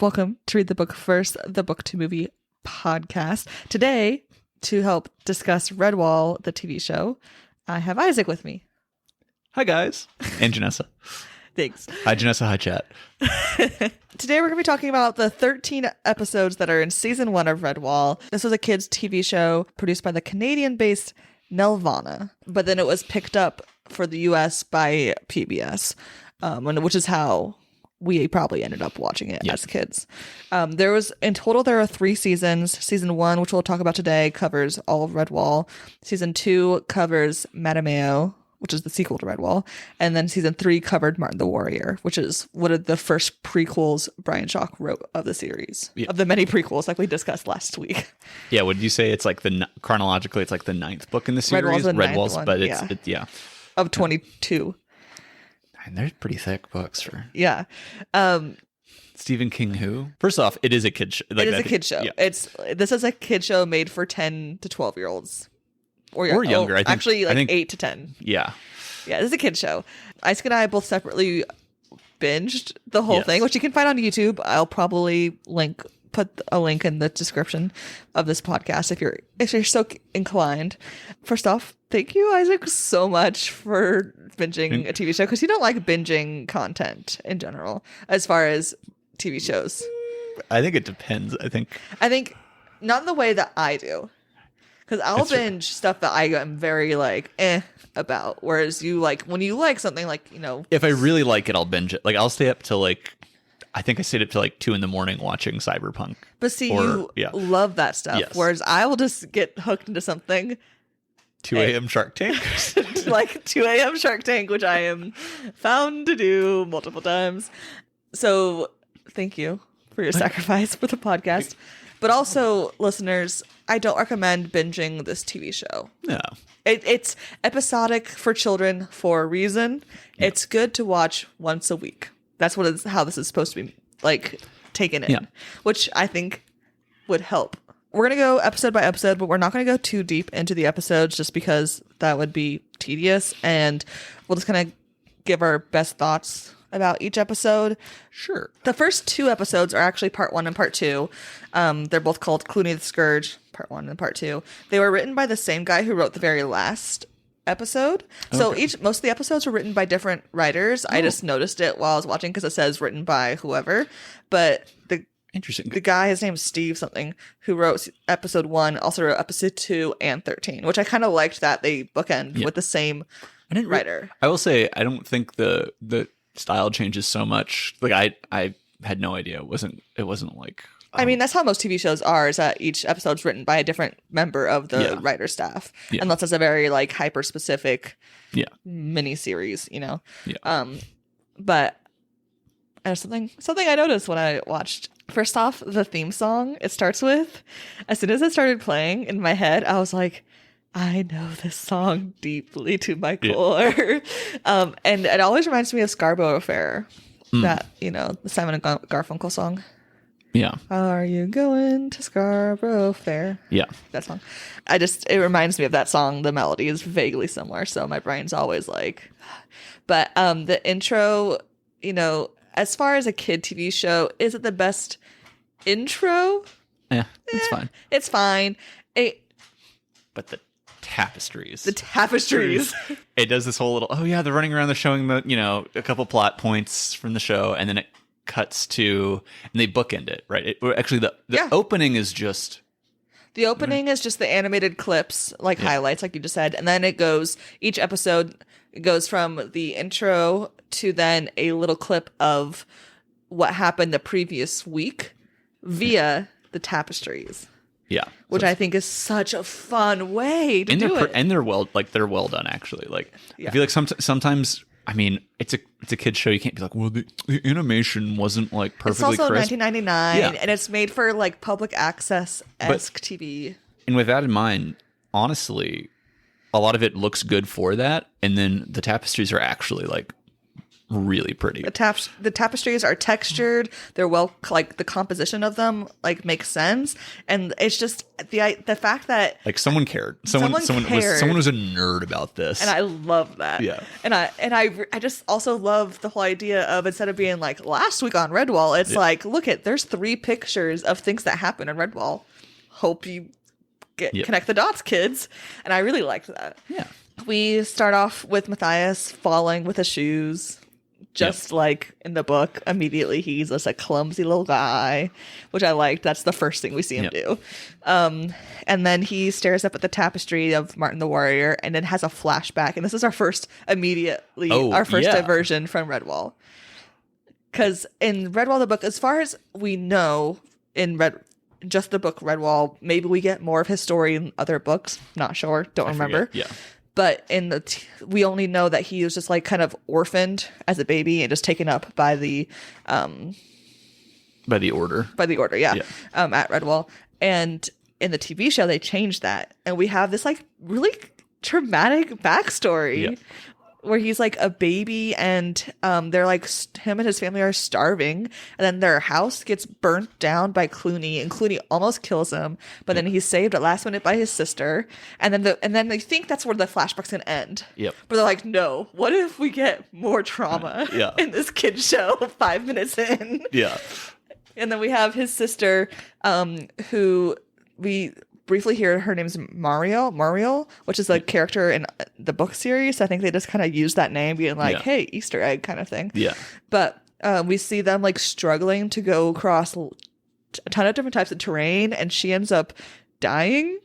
Welcome to Read the Book First, the Book to Movie podcast. Today, to help discuss Redwall, the TV show, I have Isaac with me. Hi, guys. And Janessa. Thanks. Hi, Janessa. Hi, chat. Today, we're going to be talking about the 13 episodes that are in season 1 of Redwall. This was a kids' TV show produced by the Canadian-based Nelvana, but then it was picked up for the US by PBS, which is how we probably ended up watching it as kids. There are 3 seasons. Season 1, which we'll talk about today, covers all of Redwall. Season 2 covers Madameo, which is the sequel to Redwall. And then season 3 covered Martin the Warrior, which is one of the first prequels Brian Chalk wrote of the series. Yeah. Of the many prequels like we discussed last week. Yeah, would you say it's like chronologically, it's like the 9th book in the series? Redwall's the 9th one, but it's of 22. And they're pretty thick books for... Yeah. Stephen King who? First off, it is a kid show. It is a kid show. Yeah. This is a kid show made for 10 to 12-year-olds. Or younger. I think 8 to 10. Yeah. Yeah, this is a kid show. Isaac and I both separately binged the whole thing, which you can find on YouTube. I'll probably put a link in the description of this podcast if you're so inclined. First off, thank you, Isaac, so much for binging a TV show, because you don't like binging content in general as far as TV shows. I think it depends. I think not in the way that I do, because I'll binge stuff that I am very about, whereas you when you like something, if I really like it, I'll binge it. I'll stay up till I think I stayed up to 2 a.m. watching Cyberpunk. But see, you love that stuff. Yes. Whereas I will just get hooked into something. 2 a.m. Shark Tank? 2 a.m. Shark Tank, which I am found to do multiple times. So thank you for your sacrifice for the podcast. But also, listeners, I don't recommend binging this TV show. No. It's episodic for children for a reason. Yeah. It's good to watch once a week. That's how this is supposed to be taken in, which I think would help. We're going to go episode by episode, but we're not going to go too deep into the episodes just because that would be tedious. And we'll just kind of give our best thoughts about each episode. Sure. The first 2 episodes are actually part 1 and part 2. They're both called Clooney the Scourge, part 1 and part 2. They were written by the same guy who wrote the very last episode. So most of the episodes were written by different writers. I just noticed it while I was watching because it says written by whoever. But the guy, his name is Steve something, who wrote episode 1, also wrote episode 2 and 13, which I kind of liked that they bookend with the same writer. I will say, I don't think the style changes so much. I had no idea. It wasn't like... I mean, that's how most TV shows are, is that each episode's written by a different member of the writer staff. Yeah. Unless it's a very hyper-specific mini-series, Yeah. But there's something I noticed when I watched. First off, the theme song it starts with, as soon as it started playing in my head, I was like, I know this song deeply to my core. Yeah. And it always reminds me of Scarborough Affair, that, the Simon and Garfunkel song. Yeah. Are you going to Scarborough Fair? Yeah. That song. It reminds me of that song. The melody is vaguely similar, so my brain's always like... But the intro, as far as a kid TV show, is it the best intro? Yeah, it's fine. It's fine. But the tapestries. It does this whole little, they're running around, they're showing a couple plot points from the show, and then it cuts to, and they bookend it, right? Actually, the opening is just... The opening is just the animated clips, highlights, like you just said. And then each episode goes from the intro to then a little clip of what happened the previous week via the tapestries. Yeah. Which I think is such a fun way to do it. And they're well done, actually. I feel like sometimes... I mean, it's a kid's show. You can't be like, well, the animation wasn't perfectly crisp. It's also 1999, and it's made for public access-esque TV. And with that in mind, honestly, a lot of it looks good for that, and then the tapestries are actually really pretty. The tapestries are textured. They're well, like the composition of them like makes sense, and it's just the fact that like someone cared. Someone was a nerd about this, and I love that. Yeah, and I just also love the whole idea of, instead of being like last week on Redwall, it's like, look at, there's 3 pictures of things that happen in Redwall. Hope you connect the dots, kids. And I really liked that. Yeah. We start off with Matthias falling with his shoes. Just like in the book, immediately he's just a clumsy little guy, which I liked. That's the first thing we see him do. And then he stares up at the tapestry of Martin the Warrior and then has a flashback. And this is our first diversion from Redwall. Because in Redwall, the book, as far as we know, just the book Redwall, maybe we get more of his story in other books. Not sure. Don't remember. Yeah. But in we only know that he was just like kind of orphaned as a baby and just taken up by the order. Yeah. At Redwall. And in the TV show, they changed that, and we have this like really traumatic backstory where he's like a baby, and they're like him and his family are starving, and then their house gets burnt down by Clooney, and Clooney almost kills him, but then he's saved at last minute by his sister, and then they think that's where the flashback's gonna end. Yep. But they're like, no, what if we get more trauma in this kid show 5 minutes in? Yeah. And then we have his sister, who we briefly hear her name's Muriel, which is a character in the book series. I think they just kind of use that name, being like, hey, Easter egg kind of thing. Yeah. But we see them like struggling to go across a ton of different types of terrain, and she ends up dying.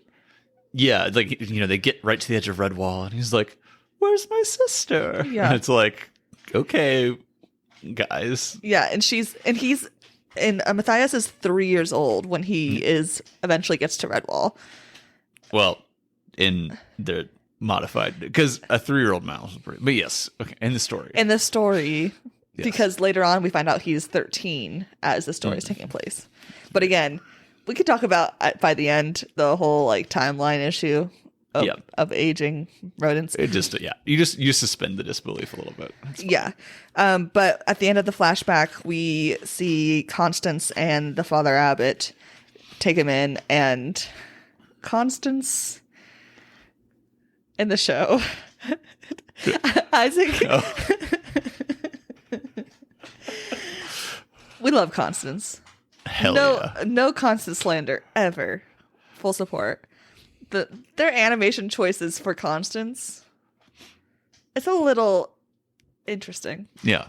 Yeah, like, they get right to the edge of Redwall, and he's like, where's my sister? Yeah. And it's like, okay, guys. Yeah, and Matthias is 3 years old when he eventually gets to Redwall. Well, in the modified, because a 3-year-old mouse, but yes, okay. In the story, yes. Because later on we find out he's 13 as the story is taking place. But again, we could talk about by the end the whole like timeline issue of aging rodents. It just you suspend the disbelief a little bit. But at the end of the flashback, we see Constance and the Father Abbot take him in, and Constance in the show, Isaac. Oh. We love Constance. Hell no Constance slander ever. Full support. Their animation choices for Constance, it's a little interesting. Yeah.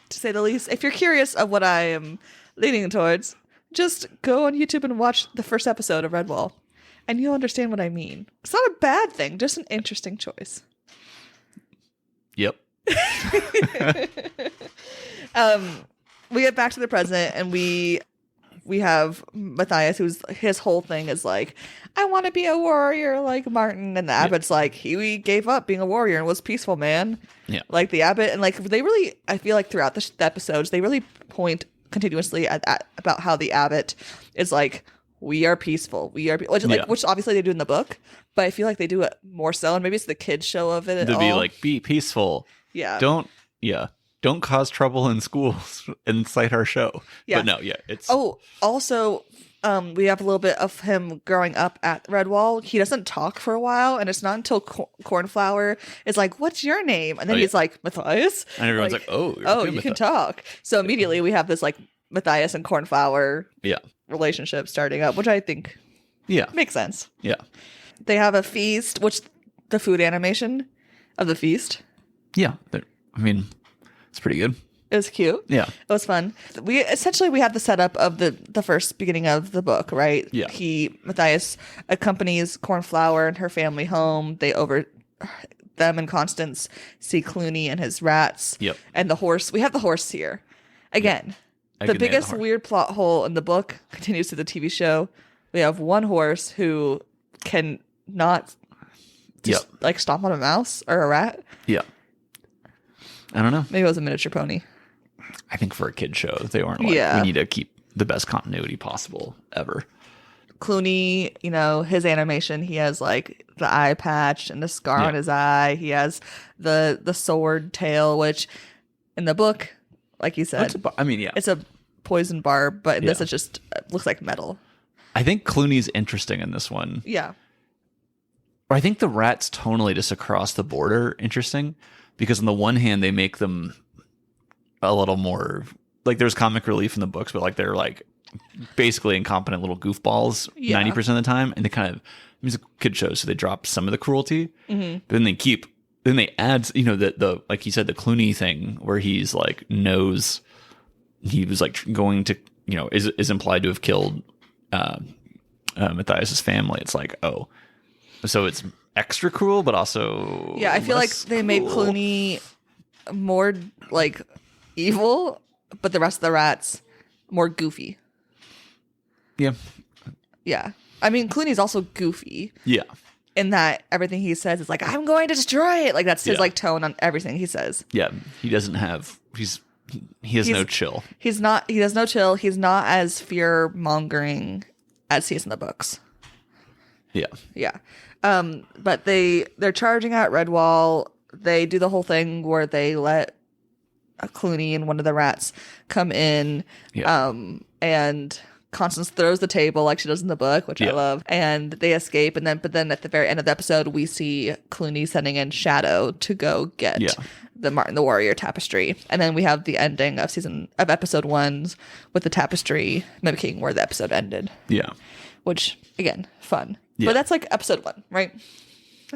To say the least. If you're curious of what I am leaning towards, just go on YouTube and watch the first episode of Redwall, and you'll understand what I mean. It's not a bad thing, just an interesting choice. Yep. We get back to the present, and we have Matthias, his whole thing is like, I want to be a warrior like Martin. And the abbot's like, he gave up being a warrior and was peaceful, man. Yeah. Like the abbot. And like, they really, I feel like throughout the episodes, they really point continuously at about how the abbot is like, we are peaceful. Which obviously they do in the book, but I feel like they do it more so. And maybe it's the kids show of it. To be like, be peaceful. Yeah. Don't cause trouble in schools inside our show. Yeah. But no, it's... Oh, also, we have a little bit of him growing up at Redwall. He doesn't talk for a while, and it's not until Cornflower is like, what's your name? And then he's like, Matthias? And everyone's like, you can talk. So immediately we have this like Matthias and Cornflower relationship starting up, which I think makes sense. Yeah. They have a feast, which the food animation of the feast. Yeah. It's pretty good. It was cute. Yeah. It was fun. We have the setup of the first beginning of the book, right? Yeah. Matthias accompanies Cornflower and her family home. Them and Constance see Clooney and his rats. Yep. And the horse. We have the horse here. Again, the biggest weird plot hole in the book continues to the TV show. We have one horse who can not like stomp on a mouse or a rat. Yeah. I don't know. Maybe it was a miniature pony. I think for a kid show, they weren't like, we need to keep the best continuity possible ever. Clooney, his animation, he has like the eye patch and the scar on his eye. He has the sword tail, which in the book, like you said, it's a poison barb, but in this it just looks like metal. I think Clooney's interesting in this one. Yeah. Or I think the rats tonally just across the board are interesting because on the one hand they make them a little more like there's comic relief in the books, but like they're like basically incompetent little goofballs 90% of the time, and they kind of it's a kid show, so they drop some of the cruelty, but then they add the like he said the Clooney thing where he's like knows he was like going to is implied to have killed Matthias's family. It's like so it's extra cruel, but also I feel like they made Clooney more like evil, but the rest of the rats more goofy. Yeah. I mean, Clooney's also goofy. Yeah. In that everything he says is like, I'm going to destroy it. Like that's his like tone on everything he says. Yeah. He doesn't have he has no chill. He has no chill. He's not as fear mongering as he is in the books. Yeah. Yeah. But they're charging at Redwall. They do the whole thing where they let Clooney and one of the rats come in. Yeah. And Constance throws the table like she does in the book, which I love, and they escape. But then at the very end of the episode, we see Clooney sending in Shadow to go get the Martin the Warrior tapestry, and then we have the ending of episode 1 with the tapestry mimicking where the episode ended. Yeah, which again, fun. Yeah. But that's like episode 1, right?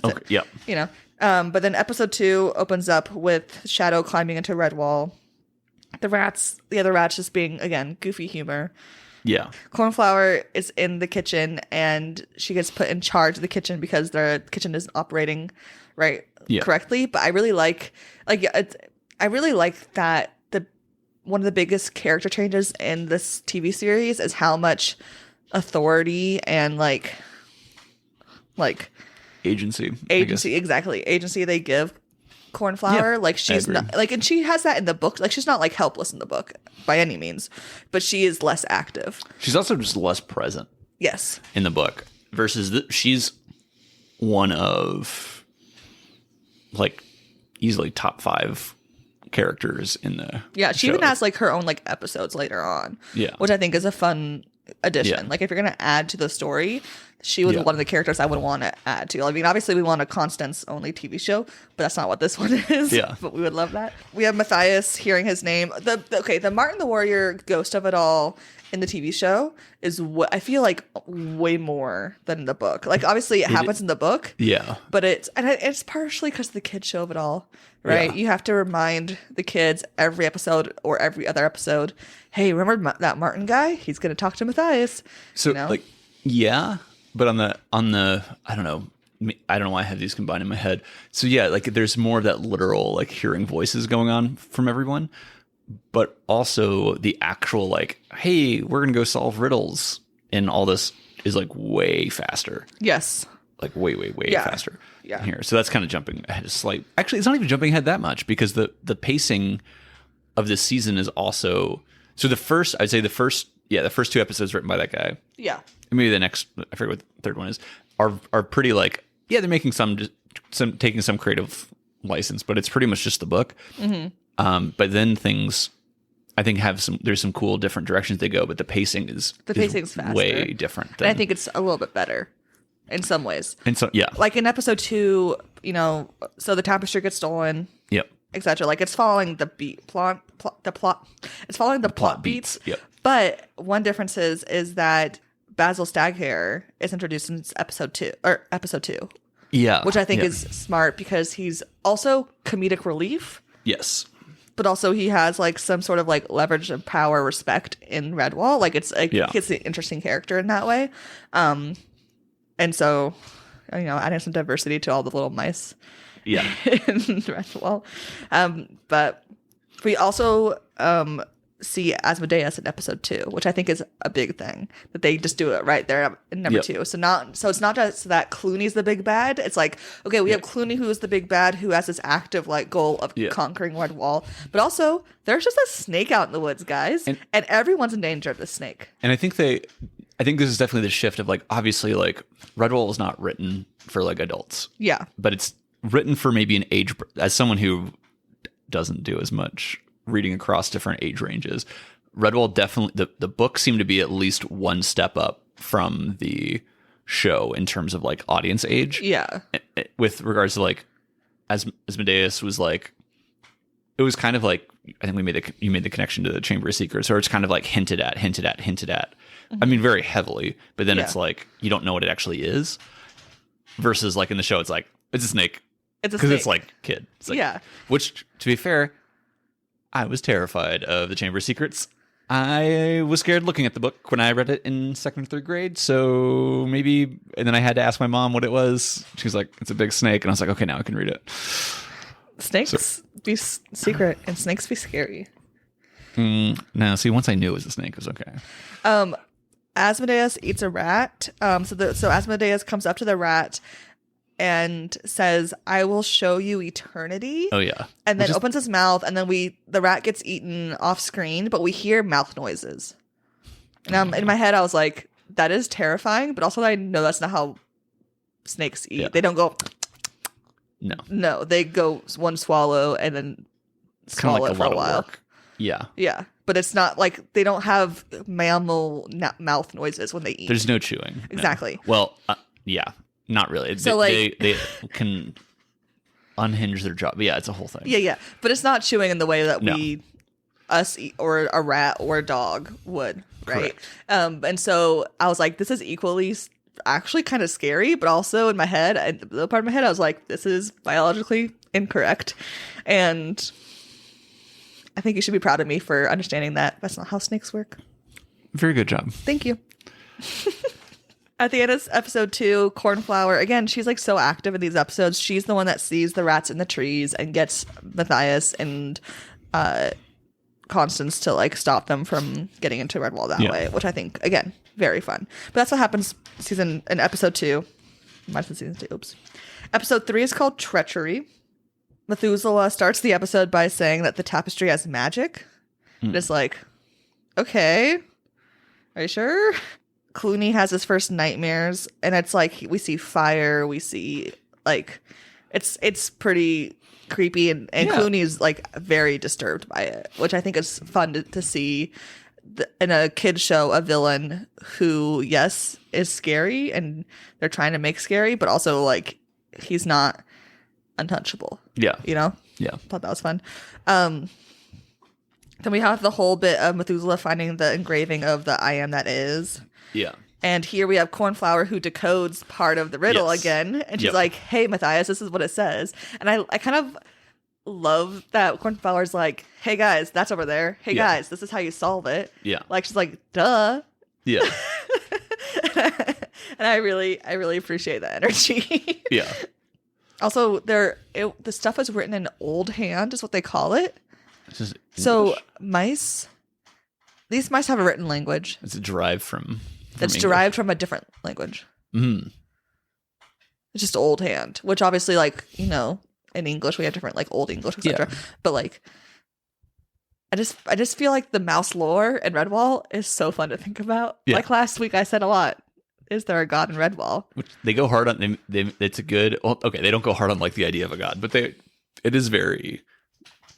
That's it. Yeah, But then episode 2 opens up with Shadow climbing into Redwall. The other rats just being again goofy humor. Yeah. Cornflower is in the kitchen and she gets put in charge of the kitchen because the kitchen isn't operating correctly. But I really like that one of the biggest character changes in this TV series is how much authority and like agency they give Cornflower. Like she's not like, and she has that in the book. Like she's not like helpless in the book by any means, but she is less active. She's also just less present. Yes. In the book versus she's one of like easily top 5 characters in the she show. even has like her own like episodes later on. Yeah. Which I think is a fun addition. Like if you're gonna add to the story, she was one of the characters I would want to add to. I mean, obviously we want a Constance only TV show, but that's not what this one is. Yeah. But we would love that. We have Matthias hearing his name. The Martin the Warrior ghost of it all in the TV show is I feel like way more than in the book. Like obviously it happens in the book. Yeah. But it's partially because of the kid show of it all, right? Yeah. You have to remind the kids every episode or every other episode, hey, remember that Martin guy? He's going to talk to Matthias. So like, yeah. But on the I don't know why I have these combined in my head. So yeah, like there's more of that literal like hearing voices going on from everyone, but also the actual like, hey, we're gonna go solve riddles, and all this is like way faster. Yes, like way faster. Yeah, here. So that's kind of jumping ahead. Actually, it's not even jumping ahead that much because the pacing of this season is also the first 2 episodes written by that guy. Yeah. Maybe the next, I forget what the third one is, are pretty like, they're making taking some creative license, but it's pretty much just the book. Mm-hmm. But then things, I think there's some cool different directions they go, but the pacing is faster. Way different. And I think it's a little bit better in some ways. And so, yeah. Like in episode 2, so the tapestry gets stolen. Yep. Etc. Like it's following the plot. It's following the plot beats. Yep. But one difference is that Basil Staghair is introduced in episode 2. Yeah. Which I think is smart because he's also comedic relief. Yes. But also he has like some sort of like leverage of power, respect in Redwall. Like it's like he's an interesting character in that way. And so, adding some diversity to all the little mice. Yeah. In Redwall. But we also see Asmodeus in episode 2, which I think is a big thing that they just do it right there in number 2. So it's not just that Clooney's the big bad. It's like, okay, we have Clooney who is the big bad who has this active like goal of conquering Redwall, but also there's just a snake out in the woods, guys, and everyone's in danger of the snake. And I think this is definitely the shift of like, obviously like Redwall is not written for like adults. Yeah. But it's written for maybe an age, as someone who doesn't do as much reading across different age ranges. Redwall definitely, the book seemed to be at least one step up from the show in terms of like audience age. Yeah. With regards to like, Asmodeus was like, it was kind of like, I think you made the connection to the Chamber of Secrets, or it's kind of like hinted at. Mm-hmm. I mean, very heavily, but then it's like, you don't know what it actually is. Versus like in the show, it's like, it's a snake. Because it's like kid. It's like, yeah. Which, to be fair, I was terrified of the Chamber of Secrets. I was scared looking at the book when I read it in 2nd or 3rd grade. So maybe, and then I had to ask my mom what it was. She was like, it's a big snake. And I was like, okay, now I can read it. Snakes be secret and snakes be scary. No, see, once I knew it was a snake, it was okay. Asmodeus eats a rat. So Asmodeus comes up to the rat and says, "I will show you eternity." Oh yeah. And then opens his mouth, and then the rat gets eaten off screen, but we hear mouth noises. And in my head, I was like, that is terrifying, but also I know that's not how snakes eat. Yeah. They don't go. No, they go one swallow and then swallow it for a while. Yeah. Yeah. But it's not like they don't have mammal mouth noises when they eat. There's no chewing. Exactly. No. Well, yeah, not really. So they can unhinge their jaw. But yeah, it's a whole thing. Yeah. But it's not chewing in the way that us eat, or a rat or a dog would, right? And so I was like, this is equally actually kind of scary, but also in my head, the part of my head, I was like, this is biologically incorrect. And I think you should be proud of me for understanding that that's not how snakes work. Very good job. Thank you. At the end of episode 2, Cornflower, again, she's like so active in these episodes. She's the one that sees the rats in the trees and gets Matthias and Constance to like stop them from getting into Redwall that way, which I think, again, very fun. But that's what happens in episode 2. Might have been season 2. Oops. Episode 3 is called Treachery. Methuselah starts the episode by saying that the tapestry has magic. It's like, okay, are you sure? Clooney has his first nightmares, and it's like we see fire, we see like it's pretty creepy, and Clooney's like very disturbed by it, which I think is fun to see in a kid show, a villain who, yes, is scary and they're trying to make scary, but also like he's not untouchable. Yeah. You know? Yeah. Thought that was fun. Then we have the whole bit of Methuselah finding the engraving of the I am that is. Yeah. And here we have Cornflower who decodes part of the riddle again. And she's like, hey, Matthias, this is what it says. And I kind of love that Cornflower's like, hey, guys, that's over there. Hey, guys, this is how you solve it. Yeah. Like, she's like, duh. Yeah. And I really appreciate that energy. Yeah. Also, the stuff is written in old hand is what they call it. So these mice have a written language. It's derived from It's English. derived from a different language. Mm. It's just old hand, which obviously, like, you know, in English we have different like old English, etc. But like, I just feel like the mouse lore in Redwall is so fun to think about. Yeah. Like last week I said a lot. Is there a god in Redwall? Which they go hard on. It's a good. Well, okay, they don't go hard on like the idea of a god, but it is very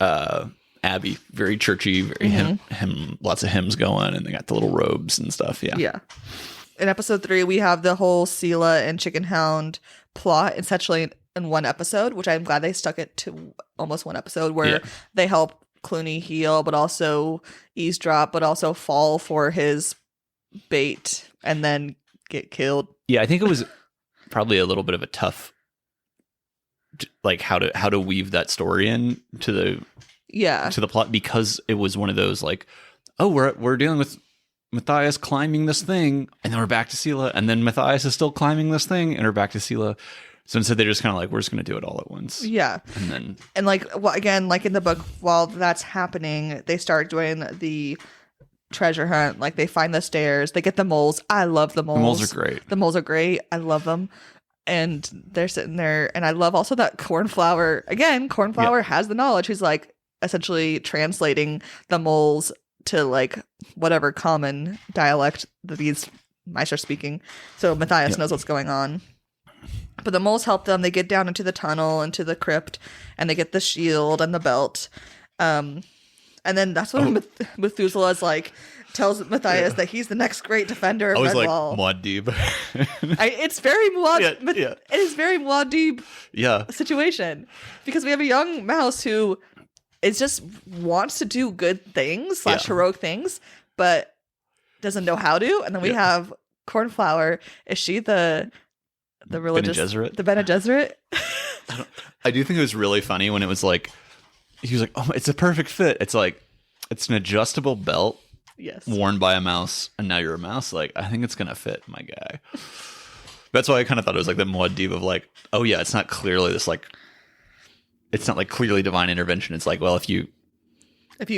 Abbey, very churchy, very hymn, lots of hymns going, and they got the little robes and stuff. Yeah. Yeah. In episode 3, we have the whole Sela and Chicken Hound plot essentially in one episode, which I'm glad they stuck it to almost one episode, where they help Clooney heal, but also eavesdrop, but also fall for his bait and then get killed. Yeah, I think it was probably a little bit of a tough, like how to weave that story in to the plot, because it was one of those like, oh, we're dealing with Matthias climbing this thing, and then we're back to Sela, and then Matthias is still climbing this thing, and we're back to Sela. So instead, they're just kind of like, we're just going to do it all at once. Yeah. And like, well, again, like in the book, while that's happening, they start doing the treasure hunt. Like they find the stairs, they get the moles. I love the moles. The moles are great. The moles are great. I love them. And they're sitting there, and I love also that Cornflower has the knowledge. He's like essentially translating the moles to like whatever common dialect that these mice are speaking. So Matthias knows what's going on. But the moles help them. They get down into the tunnel, into the crypt, and they get the shield and the belt. And then that's when Methuselah's like tells Matthias that he's the next great defender of Redwall. Like Muad'Dib. It's very It is very Muad'Dib situation, because we have a young mouse who is just wants to do good things / heroic things, but doesn't know how to. And then we have Cornflower. Is she the religious the Bene Gesserit? I do think it was really funny when it was like, he was like, oh, it's a perfect fit. It's like, it's an adjustable belt worn by a mouse, and now you're a mouse. Like, I think it's gonna fit, my guy. That's why I kind of thought it was like the Muad'Dib of like, oh yeah, it's not clearly this like, it's not like clearly divine intervention. It's like, well, if you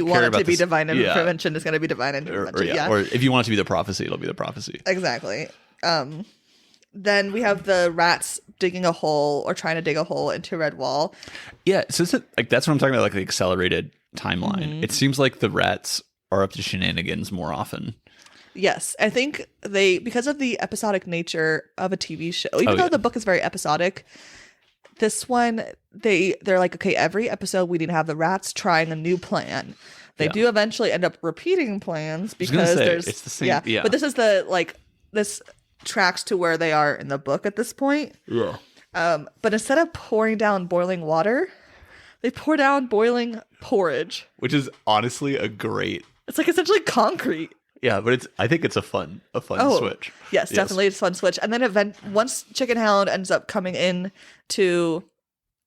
want it to be divine intervention, it's going to be divine intervention. Or if you want it to be the prophecy, it'll be the prophecy. Exactly. Then we have the rats digging a hole or trying to dig a hole into Redwall. Yeah, so it's like that's what I'm talking about, like the accelerated timeline. Mm-hmm. It seems like the rats are up to shenanigans more often. Yes, I think because of the episodic nature of a TV show, even though the book is very episodic, this one they're like, okay, every episode we need to have the rats trying a new plan. They do eventually end up repeating plans because it's the same. Yeah, but this is this tracks to where they are in the book at this point. Yeah. But instead of pouring down boiling water, they pour down boiling porridge, which is honestly a great. It's like essentially concrete. Yeah, but I think it's a fun switch. Yes, definitely it's a fun switch. And then once Chicken Hound ends up coming in to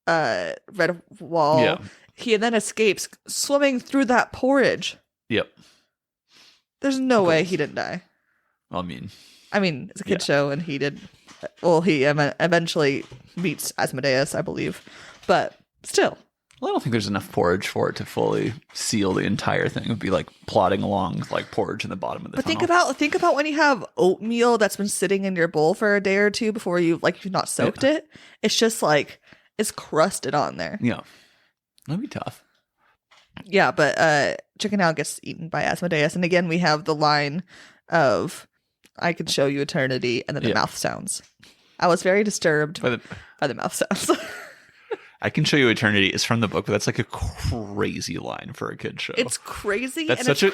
Redwall, he then escapes swimming through that porridge. Yep. There's no way he didn't die. I mean, it's a kid show, and he did. Well, he eventually meets Asmodeus, I believe, but still. Well, I don't think there's enough porridge for it to fully seal the entire thing. It would be like plodding along with like porridge in the bottom of the tunnel. But think about when you have oatmeal that's been sitting in your bowl for a day or two before you've not soaked it. It's just like it's crusted on there. Yeah, that'd be tough. Yeah, but Chicken Hound gets eaten by Asmodeus, and again we have the line of "I can show you eternity," and then the mouth sounds. I was very disturbed by the mouth sounds. I can show you eternity is from the book, but that's like a crazy line for a kid show. It's crazy. That's such a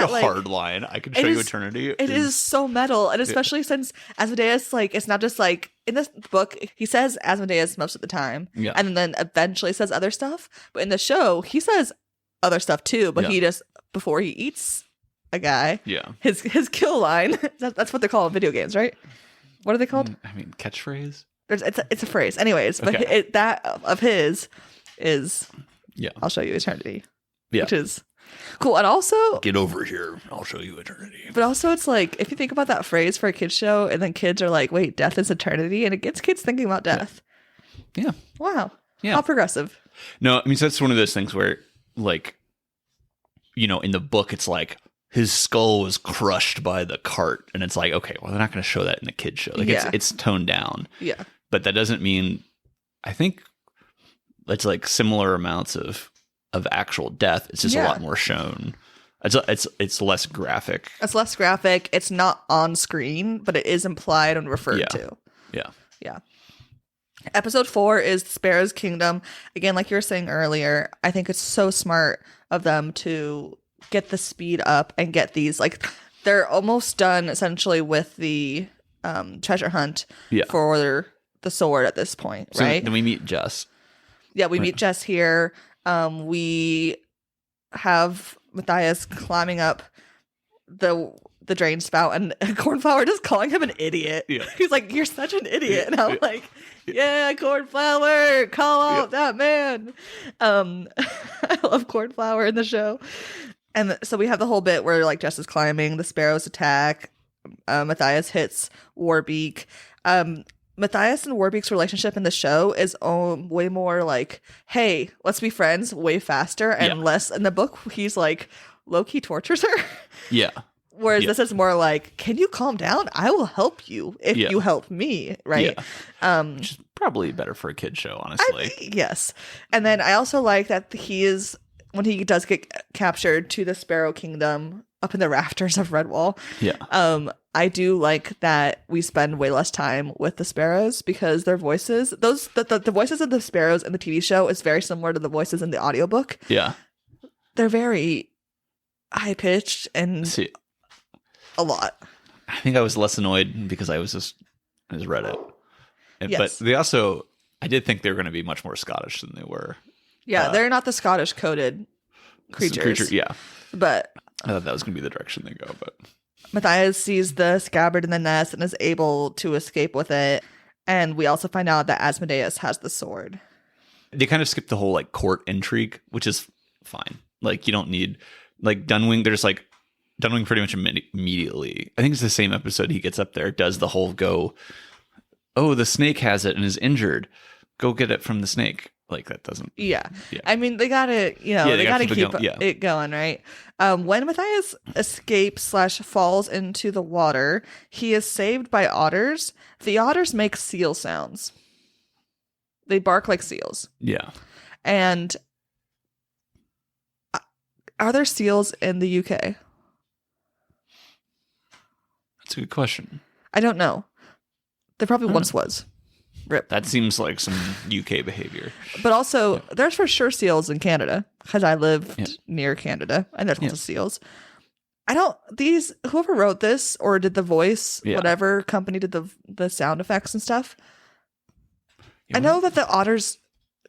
hard line. I can show you eternity. It is so metal, and especially since Asmodeus, it's not just like in this book, he says Asmodeus most of the time, and then eventually says other stuff. But in the show, he says other stuff too. But he just before he eats a guy, his kill line. That's what they're called in video games, right? What are they called? Catchphrase. It's a phrase. Anyways, but that of his is I'll show you eternity. Yeah. Which is cool. And also get over here, I'll show you eternity. But also it's like if you think about that phrase for a kid's show and then kids are like, wait, death is eternity, and it gets kids thinking about death. Yeah. Wow. Yeah. How progressive. No, so that's one of those things where in the book it's like his skull was crushed by the cart, and it's like, okay, well, they're not going to show that in the kid show. It's toned down. Yeah. But that doesn't mean, I think it's like similar amounts of actual death. It's just a lot more shown. It's less graphic. It's less graphic. It's not on screen, but it is implied and referred to. Yeah. Yeah. Episode 4 is the Sparrow's Kingdom. Again, like you were saying earlier, I think it's so smart of them to get the speed up and get these, they're almost done essentially with the treasure hunt for the sword at this point, right? Then we meet Jess. Yeah, we meet Jess here. We have Matthias climbing up the drain spout, and Cornflower just calling him an idiot. Yeah. He's like, "You're such an idiot," and I'm like, "Yeah, Cornflower, call out that man." I love Cornflower in the show. And so we have the whole bit where Jess is climbing, the sparrows attack, Matthias hits Warbeak. Matthias and Warbeak's relationship in the show is way more like, hey, let's be friends way faster, and less in the book. He's low-key tortures her. Yeah. Whereas this is more like, can you calm down? I will help you if you help me, right? Yeah. Which is probably better for a kid show, honestly. Yes. And then I also like that when he does get captured to the Sparrow Kingdom up in the rafters of Redwall. Yeah. I do like that we spend way less time with the sparrows because their voices, the voices of the sparrows in the TV show is very similar to the voices in the audiobook. Yeah. they're very high pitched and a lot. I think I was less annoyed because I read it. Yes. But they also, I did think they were going to be much more Scottish than they were. Yeah, they're not the Scottish coded creatures. Yeah. But I thought that was going to be the direction they go. But Matthias sees the scabbard in the nest and is able to escape with it. And we also find out that Asmodeus has the sword. They kind of skip the whole like court intrigue, which is fine. Like you don't need like Dunwing. There's like Dunwing pretty much immediately. I think it's the same episode he gets up there, does the whole go, oh, the snake has it and is injured. Go get it from the snake. Like that doesn't. Yeah. I mean, they gotta, they gotta keep it going, right? When Matthias escapes / falls into the water, he is saved by otters. The otters make seal sounds. They bark like seals. Yeah. And are there seals in the UK? That's a good question. I don't know. There probably once was. Rip. That seems like some UK behavior. But also, there's for sure seals in Canada because I lived near Canada and there's lots of seals. Whoever wrote this or did the voice, whatever company did the sound effects and stuff. I know that the otters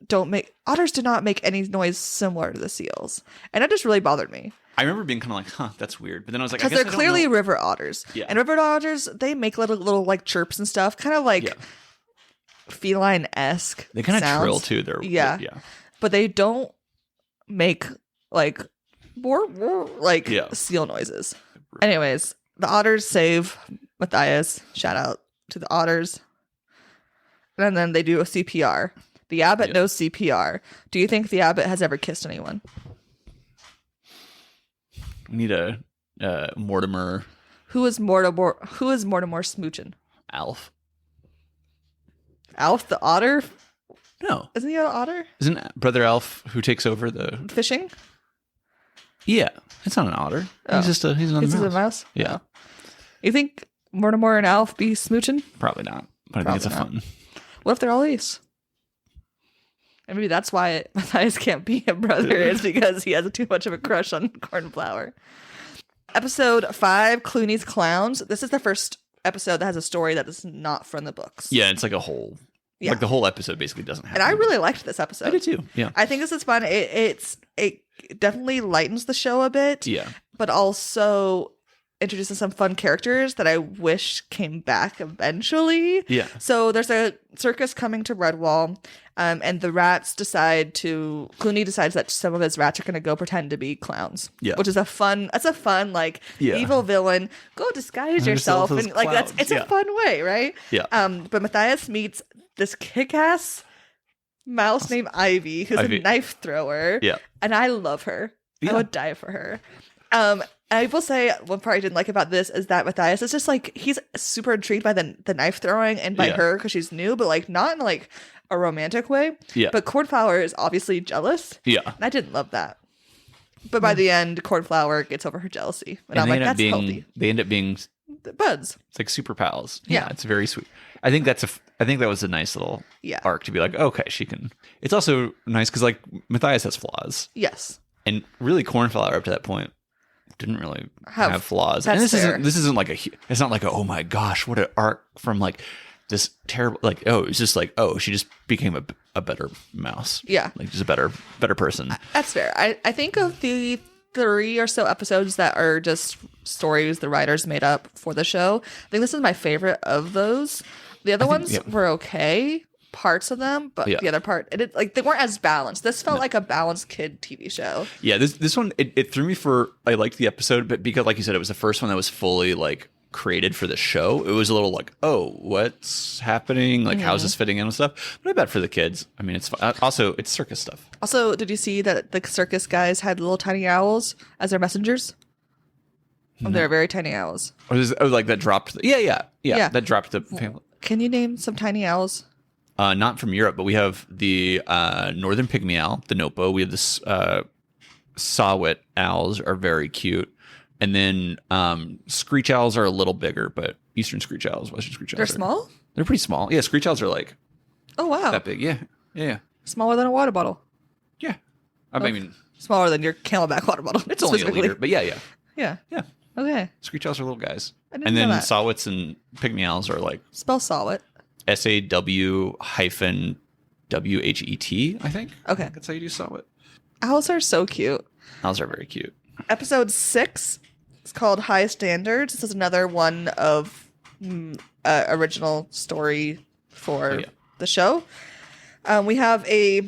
do not make any noise similar to the seals. And that just really bothered me. I remember being kind of like, that's weird. But then I was like, because they're clearly river otters. Yeah. And river otters, they make little like chirps and stuff, kind of like feline-esque. They kind of trill too. Yeah. But they don't make like seal noises. Anyways, the otters save Matthias. Shout out to the otters. And then they do a CPR. The abbot knows CPR. Do you think the abbot has ever kissed anyone? We need a Mortimer. Who is Mortimer smooching? Alf. Alf the otter? No. Isn't he an otter? Isn't Brother Alf who takes over the fishing? Yeah. It's not an otter. Oh. He's another mouse. Yeah. You think Mortimer and Alf be smooching? Probably not. But I think it's fun. What if they're all ace? And maybe that's why Matthias can't be a brother, is because he has too much of a crush on Cornflower. Episode 5, Clooney's Clowns. This is the first episode that has a story that is not from the books. Yeah, it's like a whole... Yeah. Like the whole episode basically doesn't have. And I really liked this episode. I did too. Yeah. I think this is fun. It definitely lightens the show a bit. Yeah. But also introduces some fun characters that I wish came back eventually. Yeah. So there's a circus coming to Redwall, and the rats Clooney decides that some of his rats are going to go pretend to be clowns. Yeah. Which is a fun like evil villain. Go disguise yourself. And like it's a fun way, right? Yeah. But Matthias meets this kick-ass mouse named Ivy, who's a knife thrower. Yeah. And I love her. I would die for her. I will say one part I didn't like about this is that Matthias is just like, he's super intrigued by the knife throwing and by her because she's new, but like not in like a romantic way. Yeah. But Cornflower is obviously jealous. Yeah. And I didn't love that. But by the end, Cornflower gets over her jealousy. And I'm like, that's healthy. They end up being buds. It's like super pals. Yeah. It's very sweet. I think that was a nice little arc to be like, okay, she can. It's also nice because like Matthias has flaws. Yes. And really Cornflower up to that point didn't really have flaws. And this isn't like it's not like oh my gosh, what an arc from like this terrible, like, oh, it's just like, oh, she just became a better mouse. Yeah. Like just a better person. That's fair. I think of the 3 or so episodes that are just stories the writers made up for the show. I think this is my favorite of those. The other ones were okay, parts of them, but the other part, they weren't as balanced. This felt like a balanced kid TV show. Yeah, this one, it threw me for, I liked the episode, but because, like you said, it was the first one that was fully, like, created for the show. It was a little like, oh, what's happening? Like, how's this fitting in and stuff? But I bet for the kids, I mean, it's fun. Also, it's circus stuff. Also, did you see that the circus guys had little tiny owls as their messengers? No. They're very tiny owls. Like that dropped. Yeah. That dropped the pamphlet. Can you name some tiny owls? Not from Europe, but we have the northern pygmy owl, the nopo. We have this saw-whet owls are very cute. And then screech owls are a little bigger, but eastern screech owls, western screech owls. They're small? They're pretty small. Yeah, screech owls are like... Oh, wow. That big, yeah. Smaller than a water bottle. Yeah. I mean, Smaller than your Camelback water bottle. It's only a liter, but yeah. Yeah. Yeah. Okay. Screech owls are little guys. I didn't And then know that. saw-whats and pygmy owls are like Spell Sawwhat. SAW-WHET, I think. Okay. That's how you do saw-what. Owls are so cute. Owls are very cute. Episode 6 is called High Standards. This is another one of original story for the show. We have a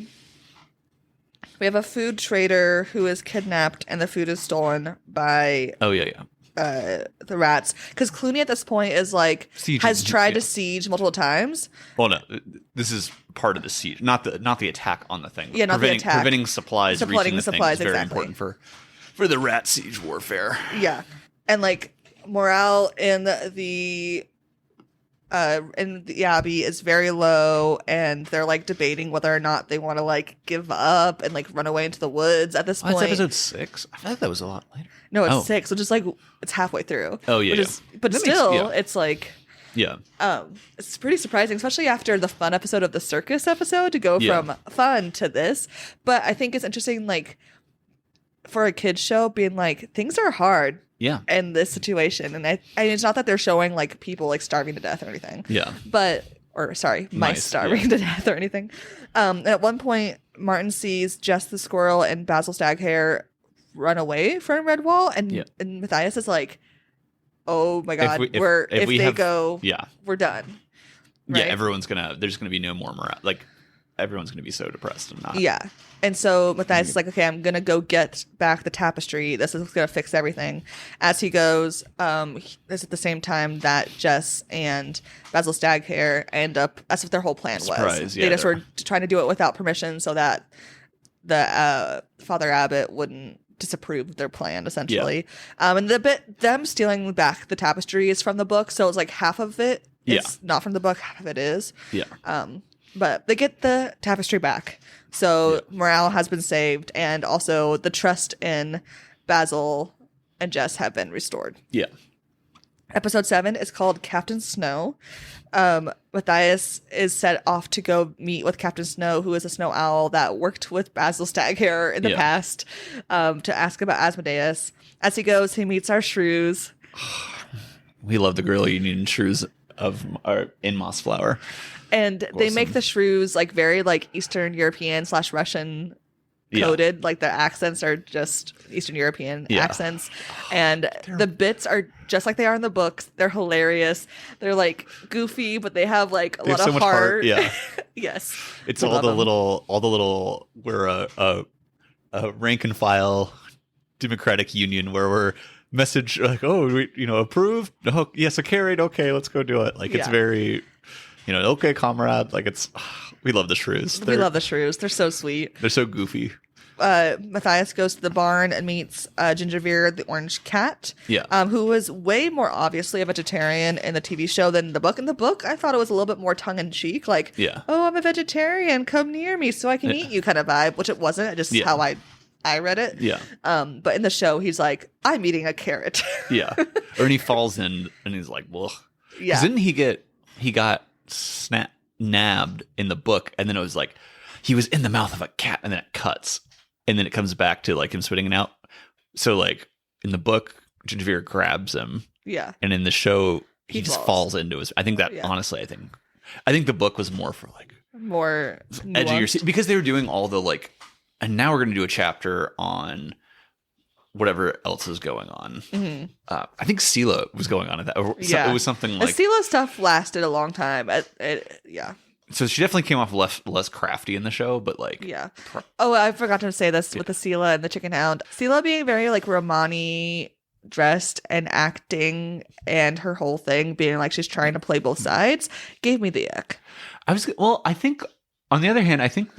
food trader who is kidnapped and the food is stolen by the rats, because Clooney at this point is like has tried to siege multiple times. Well, no, this is part of the siege, not the attack on the thing. Yeah, not the attack. Preventing supplies reaching the thing is very important for the rat siege warfare. Yeah, and like morale in the Abbey is very low, and they're like debating whether or not they want to like give up and like run away into the woods at this point. That's episode 6. I feel like that was a lot later. No, it's 6, which is like it's halfway through. Oh yeah, but that still, it's like it's pretty surprising, especially after the fun episode of the circus episode, to go from fun to this. But I think it's interesting, like for a kids show, being like things are hard. Yeah. In this situation. And it's not that they're showing like people like starving to death or anything. Yeah. Mice starving to death or anything. At one point, Martin sees Jess the squirrel and Basil Staghair run away from Redwall, and Matthias is like, "Oh my god, we're done." Right? Yeah, there's gonna be no more morale. Like everyone's gonna be so depressed and not. Yeah. And so Matthias is like, okay, I'm going to go get back the tapestry. This is going to fix everything. As he goes, this at the same time that Jess and Basil Staghair end up, that's what their whole plan was. They just were trying to do it without permission so that the Father Abbot wouldn't disapprove of their plan, essentially. And them stealing back the tapestry is from the book. So it's like half of it is not from the book, half of it is. Yeah. But they get the tapestry back. So morale has been saved, and also the trust in Basil and Jess have been restored. Yeah. Episode 7 is called Captain Snow. Matthias is set off to go meet with Captain Snow, who is a snow owl that worked with Basil Staghair in the past, to ask about Asmodeus. As he goes, he meets our shrews. We love the Guerrilla Union shrews in Mossflower. And they make the shrews like very like Eastern European / Russian coded. Like their accents are just Eastern European accents. And the bits are just like they are in the books. They're hilarious. They're like goofy, but they have like a lot of heart. Yeah. Yes. It's all the little we're a rank and file Democratic Union where we're message like, approved. Oh, yes, carried. Okay, let's go do it. Like it's very okay, comrade. Like we love the shrews. We love the shrews. They're so sweet. They're so goofy. Matthias goes to the barn and meets Gingerveer, the orange cat, who was way more obviously a vegetarian in the TV show than the book. In the book, I thought it was a little bit more tongue-in-cheek, like, oh, I'm a vegetarian, come near me so I can eat you kind of vibe, which it wasn't. Just how I read it. Yeah. But in the show, he's like, I'm eating a carrot. Yeah. Or he falls in and he's like, well. Yeah. Didn't he got nabbed in the book, and then it was like he was in the mouth of a cat, and then it cuts, and then it comes back to like him spitting it out. So like in the book, Gingerveer grabs him, and in the show he just falls into his. I think that honestly, I think the book was more for like more edgier, because they were doing all the like, and now we're going to do a chapter on whatever else is going on. Mm-hmm. I think Sela was going on at that. It was something like... The Sela stuff lasted a long time. So she definitely came off less crafty in the show, but like... Yeah. Oh, I forgot to say this with the Sela and the Chicken Hound. Sela being very like Romani dressed and acting, and her whole thing being like she's trying to play both sides, gave me the ick. I think, on the other hand, I think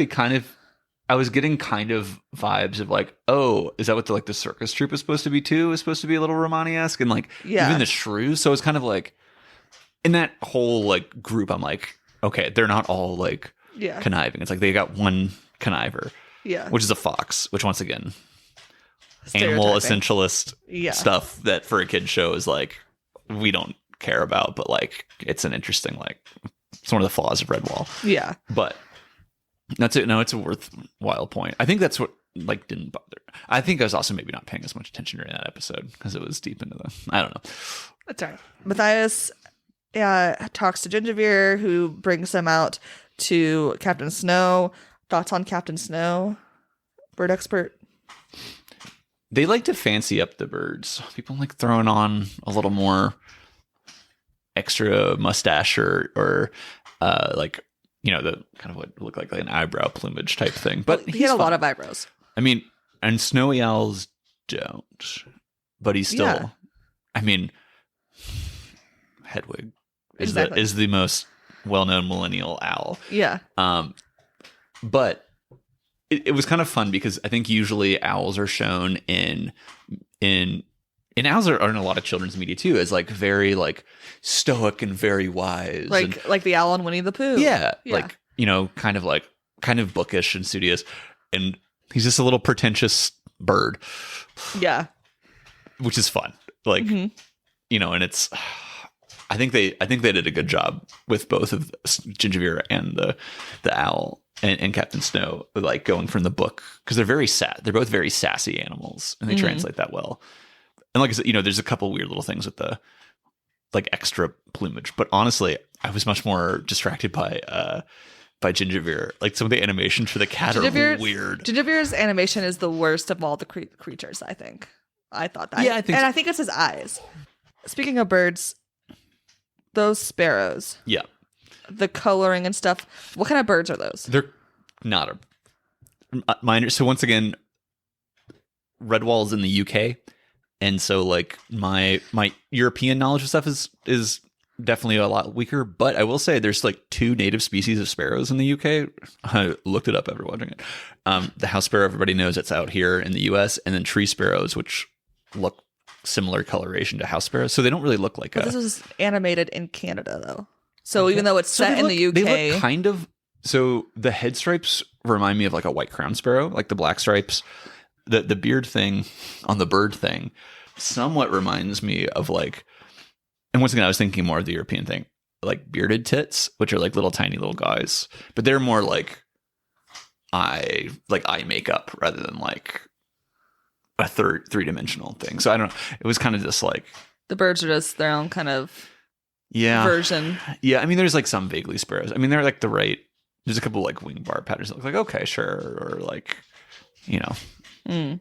I was getting kind of vibes of like, oh, is that what the circus troupe is supposed to be too? Is supposed to be a little Romani-esque, and like even the shrews. So it's kind of like in that whole like group, I'm like, okay, they're not all like conniving. It's like they got one conniver, which is a fox. Which once again, animal essentialist stuff that for a kid show is like we don't care about, but like it's an interesting like it's one of the flaws of Redwall. Yeah, but. That's it. No, it's a worthwhile point. I think that's what like didn't bother. I think I was also maybe not paying as much attention during that episode because it was deep into the. I don't know. That's all right. Matthias talks to Gingerbeer, who brings him out to Captain Snow. Thoughts on Captain Snow, bird expert? They like to fancy up the birds. People like throwing on a little more extra mustache or like, you know, the kind of what look like an eyebrow plumage type thing. But he had a lot of eyebrows. I mean, and snowy owls don't, but he's still, I mean, Hedwig is the most well-known millennial owl. Yeah. But it was kind of fun because I think usually owls are shown in owls are in a lot of children's media too as like very like stoic and very wise, like the owl in Winnie the Pooh. Yeah, like, you know, kind of bookish and studious, and he's just a little pretentious bird. Yeah, which is fun. Like, you know, and it's. I think they did a good job with both of Gingerbeer and the owl and Captain Snow, like going from the book, because they're both very sassy animals, and they translate that well. And like I said, you know, there's a couple weird little things with the like extra plumage, but honestly, I was much more distracted by Gingerbeer. Like some of the animation for the cat are weird. Gingerbeer's animation is the worst of all the creatures. I think. I thought that. Yeah, I think it's his eyes. Speaking of birds. Those sparrows. Yeah. The coloring and stuff. What kind of birds are those? They're not a minor. So once again, Redwall is in the UK. And so like my European knowledge of stuff is definitely a lot weaker. But I will say there's like 2 native species of sparrows in the UK. I looked it up after watching it. The house sparrow, everybody knows it's out here in the US. And then tree sparrows, which look similar coloration to house sparrows, so they don't really look like this was animated in Canada though, so even though it's set in the UK, they look kind of, so the head stripes remind me of like a white crown sparrow, like the black stripes. The beard thing on the bird thing somewhat reminds me of like, and once again I was thinking more of the European thing, like bearded tits, which are like little tiny little guys, but they're more like eye makeup rather than like a three-dimensional thing. So I don't know. It was kind of just like the birds are just their own kind of version. Yeah, I mean, there's like some vaguely sparrows. I mean, they're like there's a couple like wing bar patterns that look like, okay, sure, or like, you know,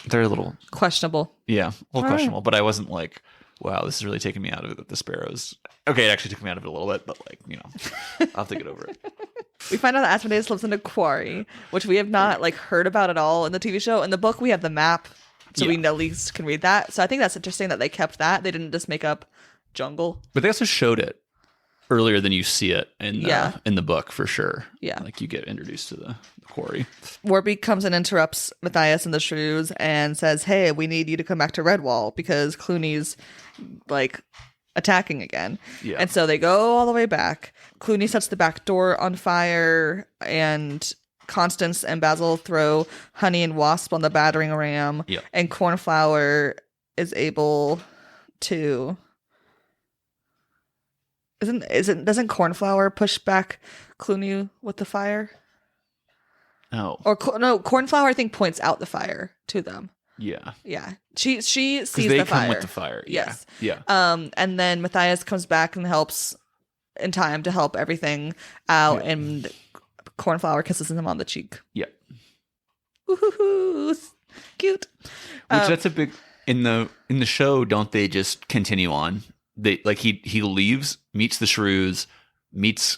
they're a little questionable. Yeah, a little questionable. But I wasn't like, wow, this is really taking me out of it, the sparrows. Okay, it actually took me out of it a little bit, but like, you know, I'll have to get over it. We find out that Asmodeus lives in a quarry, which we have not like heard about at all in the TV show. In the book, we have the map, so we at least can read that. So I think that's interesting that they kept that. They didn't just make up jungle. But they also showed it earlier than you see it in the book, for sure. Yeah. Like you get introduced to the quarry. Warby comes and interrupts Matthias and the shrews and says, hey, we need you to come back to Redwall because Clooney's like attacking again. Yeah. And so they go all the way back. Clooney sets the back door on fire, and Constance and Basil throw Honey and Wasp on the battering ram. Yep. And Cornflower is able to doesn't Cornflower push back Clooney with the fire? Oh. Or no, Cornflower I think points out the fire to them. Yeah. Yeah. She sees the fire. They come with the fire. Yes. Yeah. And then Matthias comes back and helps in time to help everything out, and Cornflower kisses him on the cheek. Yeah. Ooh, cute. Which that's a big in the show. Don't they just continue on? They like he leaves, meets the shrews, meets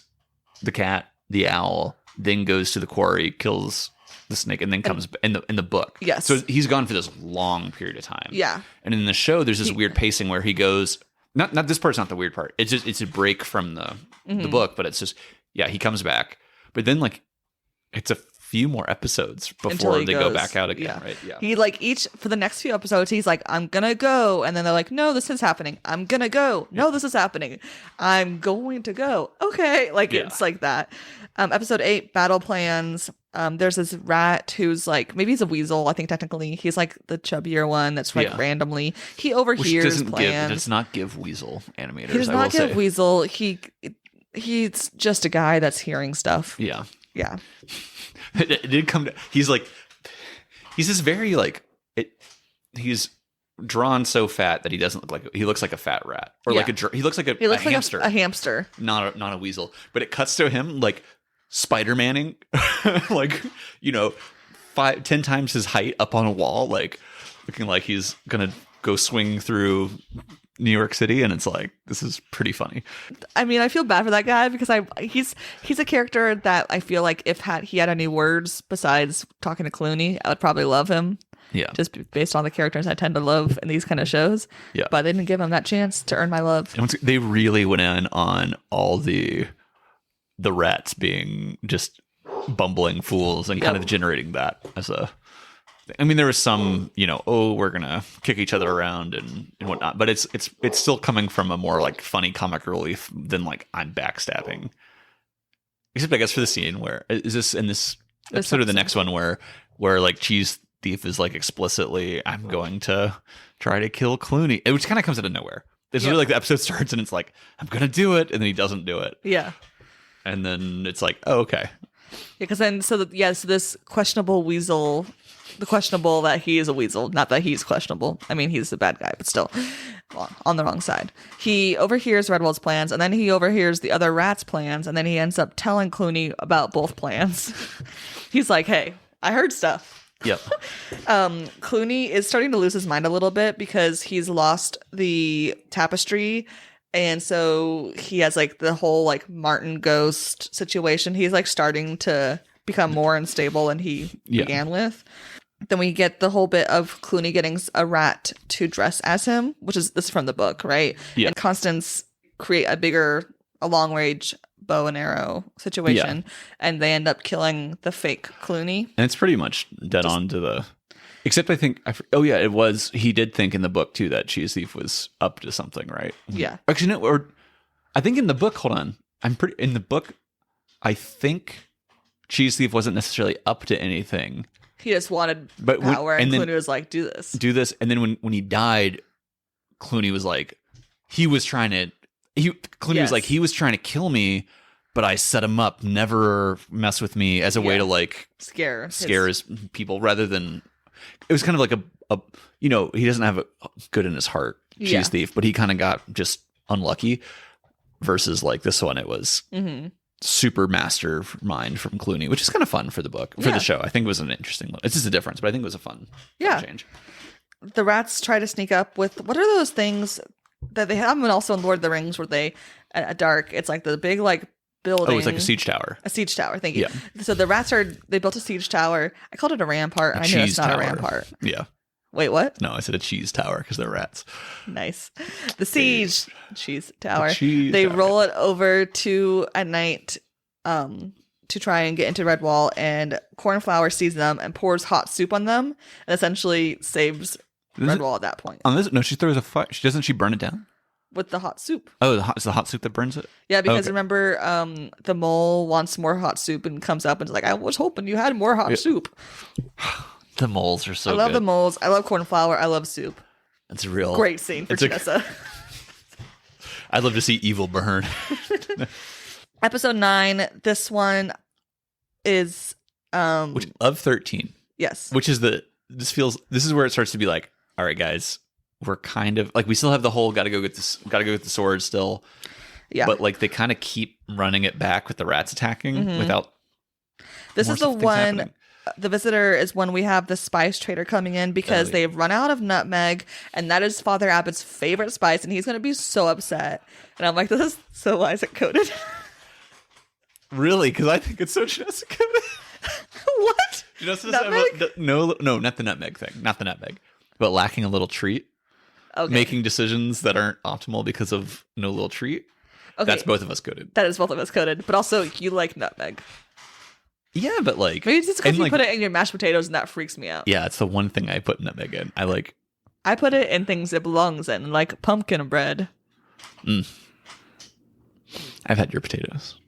the cat, the owl, then goes to the quarry, kills the snake, and then comes in the book. Yes. So he's gone for this long period of time. Yeah. And in the show, there's this weird pacing where he goes. Not this part's not the weird part. It's a break from the book, but it's just he comes back, but then like it's a few more episodes before they go back out again, right? Yeah. He like for the next few episodes, he's like, I'm gonna go, and then they're like, no, this is happening. I'm gonna go. No, this is happening. I'm going to go. Okay, like it's like that. Episode 8, battle plans. There's this rat who's like, maybe he's a weasel. I think technically he's like the chubbier one that's like randomly. He overhears plans. Does not give weasel animators. He does not give weasel. He's just a guy that's hearing stuff. Yeah. Yeah. It did come to, he's like, He's this very like he's drawn so fat that he doesn't look like he looks like a fat rat or Yeah. like he looks like a hamster, a hamster, not a weasel. But it cuts to him like Spider-Manning, like 10 times his height up on a wall, like looking like he's gonna go swing through New York City, and it's like, this is pretty funny. I mean, I feel bad for that guy because he's a character that I feel like if he had any words besides talking to Clooney, I would probably love him. Yeah. Just based on the characters I tend to love in these kind of shows. Yeah. But they didn't give him that chance to earn my love. They really went in on all the rats being just bumbling fools and kind of generating that as a... I mean, there was some, we're gonna kick each other around and whatnot, but it's still coming from a more like funny comic relief than like I'm backstabbing. Except I guess for the scene where is this in this episode or the next one where like Cheese Thief is like explicitly, I'm going to try to kill Clooney, which kind of comes out of nowhere. It's really like the episode starts and it's like, I'm gonna do it, and then he doesn't do it. Yeah. And then it's like, oh, okay. Yeah, because then so this questionable weasel, the questionable that he is a weasel, not that he's questionable. I mean, he's a bad guy, but still on the wrong side. He overhears Redwall's plans, and then he overhears the other rats' plans, and then he ends up telling Clooney about both plans. He's like, hey, I heard stuff. Yep. Clooney is starting to lose his mind a little bit because he's lost the tapestry. And so he has like the whole like Martin ghost situation. He's like starting to become more unstable than he began with. Then we get the whole bit of Clooney getting a rat to dress as him, this is from the book, right? Yeah. And Constance create a long range bow and arrow situation, and they end up killing the fake Clooney. And it's pretty much dead on to the... Except I think... it was... He did think in the book, too, that Cheese Thief was up to something, right? Yeah. Actually, no, or... I think in the book... Hold on. In the book, I think Cheese Thief wasn't necessarily up to anything. He just wanted power, and Clooney was like, do this. Do this. And then when he died, Clooney was like... He was trying to... Clooney was like, he was trying to kill me, but I set him up, never mess with me, as a way to like scare his people, rather than... It was kind of like a he doesn't have a good in his heart, Cheese Thief, but he kind of got just unlucky. Versus like this one, it was super mastermind from Clooney, which is kind of fun for the book, for the show. I think it was an interesting... It's just a difference, but I think it was a fun change. The rats try to sneak up with... What are those things that they have also in Lord of the Rings where they... At dark, it's like the big like building. Oh, it's like a siege tower. A siege tower, thank you. Yeah. So the rats they built a siege tower. I called it a rampart, and I knew it's not a rampart. Yeah. Wait, what? No, I said a cheese tower because they're rats. Nice. The siege cheese tower. They roll it over to at night to try and get into Redwall, and Cornflower sees them and pours hot soup on them and essentially saves Redwall at that point. On this, no, she throws a fire. Doesn't she burn it down? With the hot soup. Oh, it's the hot soup that burns it? Yeah, because remember, the mole wants more hot soup and comes up and is like, I was hoping you had more hot soup. The moles are so good. I love the moles. I love Cornflower. I love soup. It's a real... Great scene for Janessa. I'd love to see evil burn. Episode 9. This one is... of 13. Yes. Which is this is where it starts to be like, all right, guys... We're kind of like, we still have the whole gotta go get the sword still, but like they kind of keep running it back with the rats attacking without. This is the one. Happening. The visitor is when we have the spice trader coming in because they've run out of nutmeg, and that is Father Abbott's favorite spice, and he's going to be so upset. And I'm like, this is so Isaac coded. Really? Because I think it's so Jessica coded. What? No, not the nutmeg thing. Not the nutmeg, but lacking a little treat. Okay. Making decisions that aren't optimal because of no little treat. Okay. That's both of us coded. That is both of us coded. But also, you like nutmeg. Yeah, but like... Maybe it's just because you put it in your mashed potatoes and that freaks me out. Yeah, it's the one thing I put nutmeg in. I put it in things it belongs in, like pumpkin bread. I've had your potatoes.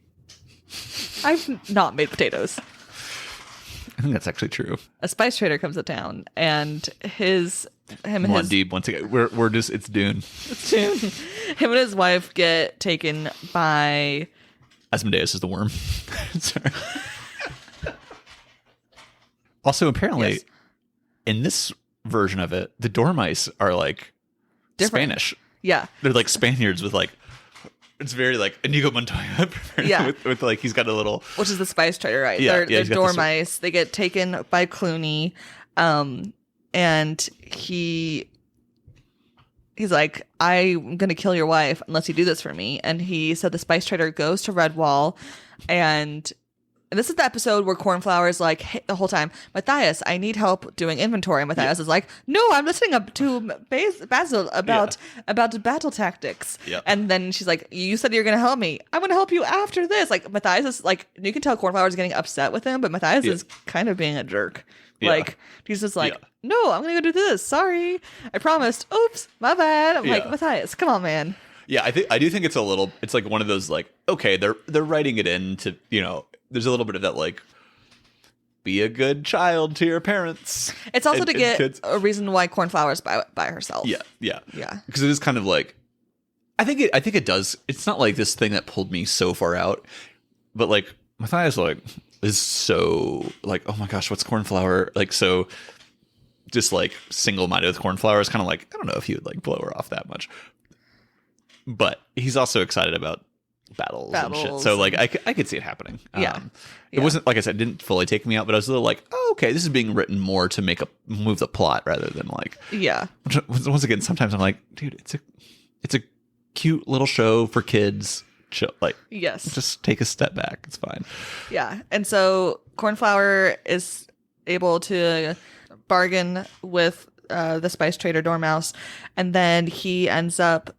I've not made potatoes. I think that's actually true. A spice trader comes to town, and Deep once again. We're just... It's Dune. It's Dune. Him and his wife get taken by... Asmodeus is the worm. Sorry. Also, apparently, in this version of it, the dormice are like Different. Spanish. Yeah. They're like Spaniards with like, it's very like Inigo Montoya. Yeah. with like, he's got a little. Which is the spice trader, right? Yeah, They're he's got dormice. They get taken by Clooney. And he's like, I'm going to kill your wife unless you do this for me. And he said the spice trader goes to Redwall, and this is the episode where Cornflower is like, hey, the whole time, Matthias, I need help doing inventory. And Matthias is like, no, I'm listening up to Basil about battle tactics. Yep. And then she's like, you said you're going to help me. I'm going to help you after this. Like, Matthias is like, you can tell Cornflower is getting upset with him, but Matthias is kind of being a jerk. Yeah. Like, he's just like, no, I'm going to go do this. Sorry. I promised. Oops, my bad. I'm like, Matthias, come on, man. Yeah, I do think it's like one of those like, okay, they're writing it in to, you know, there's a little bit of that like, be a good child to your parents. It's also to get kids. a reason why Cornflower's by herself. Yeah. Because it is kind of like, I think it does. It's not like this thing that pulled me so far out, but like Matthias like is so like, oh my gosh, what's Cornflower like? So just like single-minded with Cornflower is kind of like, I don't know if he would like blow her off that much, but he's also excited about battles and shit. So like I could see it happening. It wasn't, like I said, it didn't fully take me out, but I was a little like, oh, okay, this is being written more to move the plot rather than like, once again, sometimes I'm like, dude, it's a cute little show for kids. Chill, like, just take a step back. It's fine. Yeah. And so Cornflower is able to bargain with the spice trader Dormouse, and then he ends up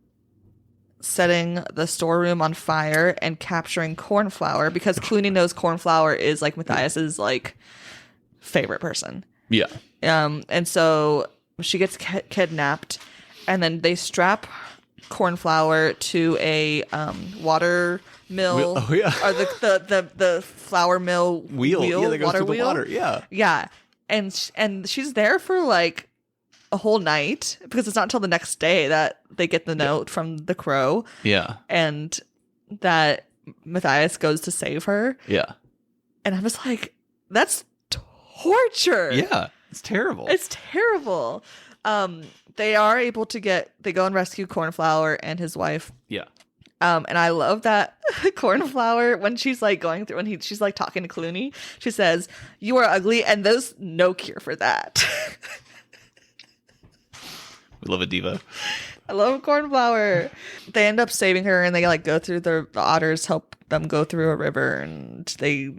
setting the storeroom on fire and capturing Cornflower because Clooney knows Cornflower is like Matthias's like favorite person. Yeah. And so she gets kidnapped, and then they strap Cornflower to a water mill. Oh yeah. Or the flour mill wheel. Yeah, that goes water through the wheel. water. Yeah. Yeah. And she's there for like a whole night because it's not until the next day that they get the note from the crow. Yeah. And that Matthias goes to save her. Yeah. And I was like, that's torture. Yeah. It's terrible. It's terrible. They are able to they go and rescue Cornflower and his wife. Yeah. And I love that Cornflower, when she's like going through, she's like talking to Clooney, she says, "You are ugly, and there's no cure for that." We love a diva. I love Cornflower. They end up saving her, and they like go through the otters help them go through a river, and they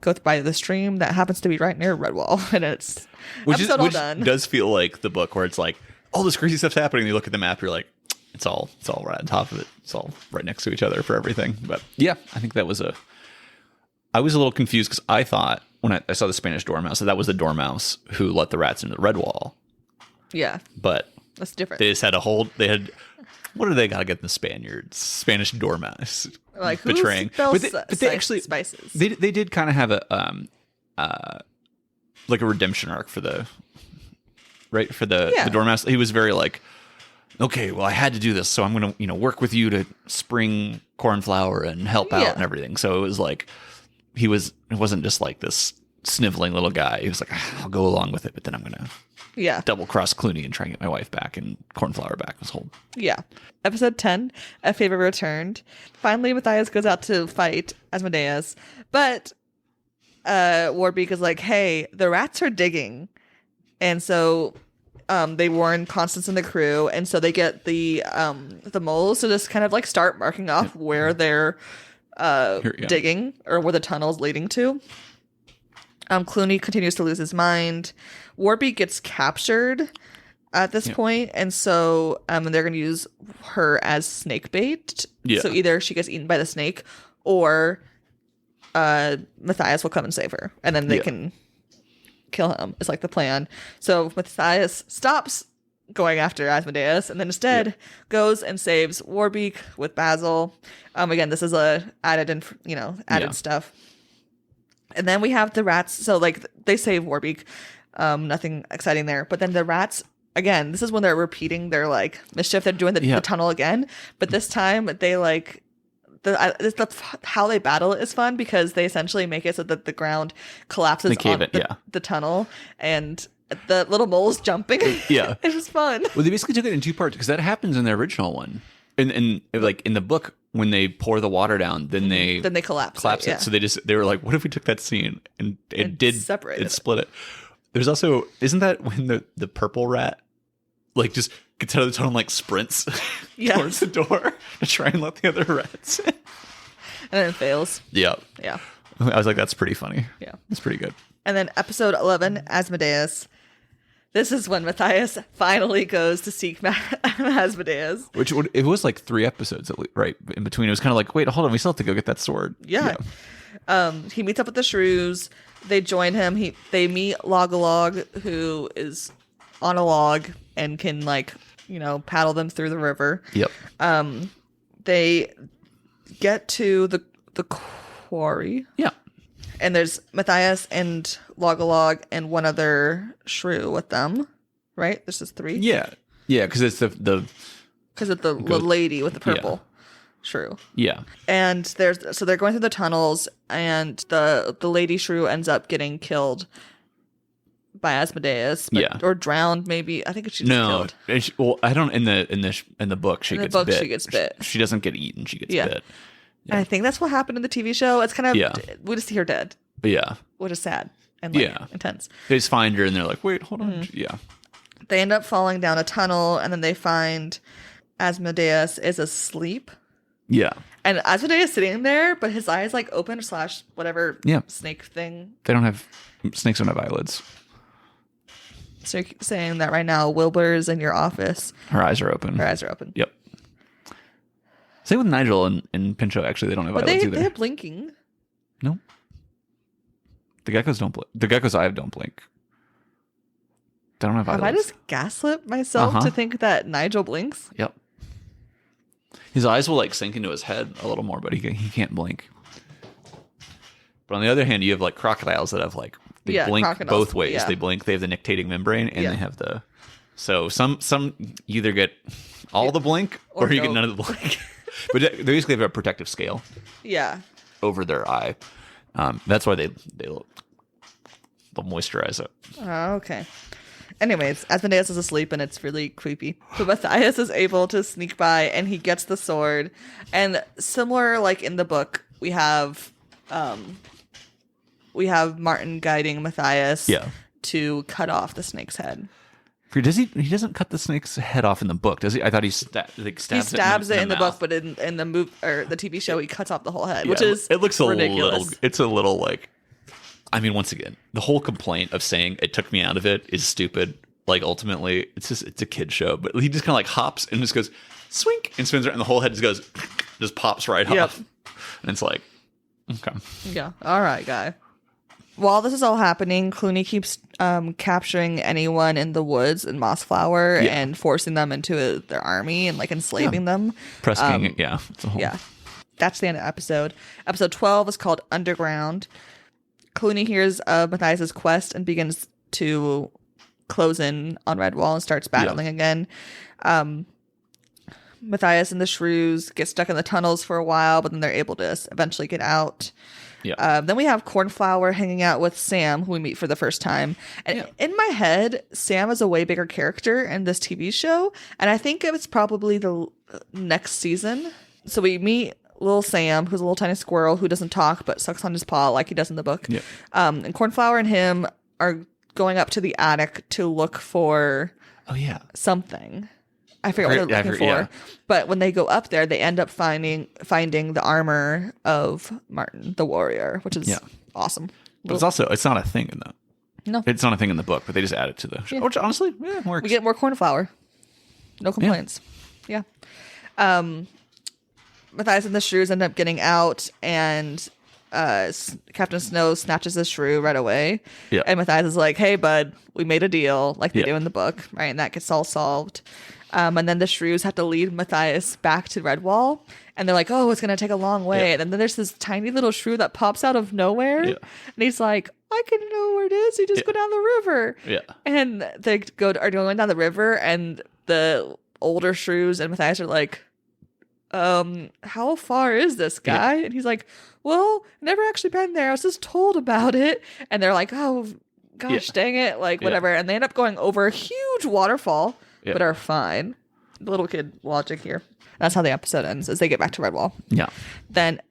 go by the stream that happens to be right near Redwall, and it's which all done. Does feel like the book where it's like all this crazy stuff's happening. You look at the map, you're like, it's all right on top of it. It's all right next to each other for everything. But yeah, I think that was I was a little confused because I thought when I saw the Spanish dormouse that was the dormouse who let the rats into the Redwall. Yeah, but that's different. They just had what do they got to get the Spaniards? Spanish dormouse, like betraying. But they actually spices. They did kind of have a like a redemption arc for the dormouse. He was very like, okay, well, I had to do this, so I'm gonna work with you to spring Cornflower and help out and everything. So it was like it wasn't just like this sniveling little guy. He was like, I'll go along with it, but then I'm gonna double cross Clooney and try and get my wife back and Cornflower back. This whole Episode 10, A Favor Returned. Finally, Matthias goes out to fight Asmodeus, but Warbeak is like, hey, the rats are digging, and so they warn Constance and the crew, and so they get the moles to just kind of like start marking off where they're digging or where the tunnel's leading to. Clooney continues to lose his mind. Warbeak gets captured at this point, and so they're going to use her as snake bait. Yeah. So either she gets eaten by the snake, or Matthias will come and save her, and then they can kill him. It's like the plan. So Matthias stops going after Asmodeus, and then instead goes and saves Warbeak with Basil. Again, this is added stuff. And then we have the rats. So like they save Warbeak. Nothing exciting there. But then the rats, again, this is when they're repeating their like mischief. They're doing the tunnel again. But this time they like how they battle is fun because they essentially make it so that the ground collapses on the tunnel, and the little moles jumping. Yeah. It was fun. Well, they basically took it in two parts because that happens in the original one. In like in the book, when they pour the water down, then they collapse it. Yeah. So they were like, what if we took that scene and separate it split it? There's also, isn't that when the purple rat like just gets out of the tunnel and like sprints towards the door to try and let the other rats in? And then it fails. Yeah. Yeah. I was like, that's pretty funny. Yeah. It's pretty good. And then episode 11, Asmodeus. This is when Matthias finally goes to seek Asmodeus. Which it was like 3 episodes right in between. It was kind of like, wait, hold on, we still have to go get that sword. Yeah. He meets up with the shrews. They join him. They meet Log-a-Log, who is on a log and can paddle them through the river. Yep. They get to the quarry. Yeah. And there's Matthias and Log-a-Log and one other shrew with them, right? There's just 3. Yeah, yeah, because it's the lady with the purple shrew. Yeah, and they're going through the tunnels, and the lady shrew ends up getting killed by Asmodeus, or drowned maybe. I think she's killed. Well, I don't in the book she gets bit. She gets bit. She doesn't get eaten. She gets bit. Yeah. And I think that's what happened in the TV show. It's kind of we just see her dead. Yeah, which is sad and intense. They just find her and they're like, wait, hold on. Yeah, they end up falling down a tunnel, and then they find Asmodeus is asleep. Yeah, and Asmodeus is sitting there, but his eyes like open / whatever snake thing. Snakes don't have eyelids. So you're saying that right now Wilbur's in your office. Her eyes are open. Yep. Same with Nigel and Pinchot. Actually, they don't have eyelids either. They have blinking. No. The geckos don't blink. The gecko's eyes don't blink. They don't have eyelids. Have I just gaslit myself to think that Nigel blinks? Yep. His eyes will like sink into his head a little more, but he can't blink. But on the other hand, you have like crocodiles that have like they blink both ways. Yeah. They blink. They have the nictating membrane, and they have the. So some you either get all the blink or you get none of the blink. But they basically have a protective scale. Yeah. Over their eye. That's why they'll moisturize it. Oh, okay. Anyways, Asmodeus is asleep and it's really creepy. But Matthias is able to sneak by and he gets the sword. And similar, like in the book, we have Martin guiding Matthias to cut off the snake's head. Does he doesn't cut the snake's head off in the book, does he? I thought he stabs it in the book, but in the movie or the TV show, he cuts off the whole head, which is ridiculous. It's a little like, I mean, once again, the whole complaint of saying it took me out of it is stupid. Like ultimately, it's a kid show, but he just kind of like hops and just goes swink and spins around, and the whole head just pops right off, and it's like, okay, yeah, all right, guy. While this is all happening, Clooney keeps capturing anyone in the woods in Mossflower and forcing them into their army and like enslaving them. Pressing it, That's the end of the episode. Episode 12 is called Underground. Clooney hears of Matthias' quest and begins to close in on Redwall and starts battling again. Matthias and the shrews get stuck in the tunnels for a while, but then they're able to eventually get out. Yeah. Then we have Cornflower hanging out with Sam, who we meet for the first time. And in my head, Sam is a way bigger character in this TV show. And I think it's probably the next season. So we meet little Sam, who's a little tiny squirrel who doesn't talk but sucks on his paw like he does in the book. Yeah. And Cornflower and him are going up to the attic to look for something. I forget what they're looking for. Yeah. But when they go up there, they end up finding the armor of Martin, the warrior, which is awesome. But it's not a thing in the... No. It's not a thing in the book, but they just add it to the show, which honestly works. We get more cornflower. No complaints. Yeah. Matthias and the shrews end up getting out, and Captain Snow snatches the shrew right away. Yeah. And Matthias is like, hey, bud, we made a deal, like they do in the book, right? And that gets all solved. And then the shrews have to lead Matthias back to Redwall. And they're like, oh, it's going to take a long way. Yeah. And then there's this tiny little shrew that pops out of nowhere. Yeah. And he's like, I can know where it is. You just go down the river. Yeah. And they are going down the river. And the older shrews and Matthias are like, how far is this guy? Yeah. And he's like, well, never actually been there. I was just told about it. And they're like, oh, gosh dang it, like whatever. And they end up going over a huge waterfall, but are fine. Little kid logic here. That's how the episode ends, as they get back to Redwall. Yeah. Then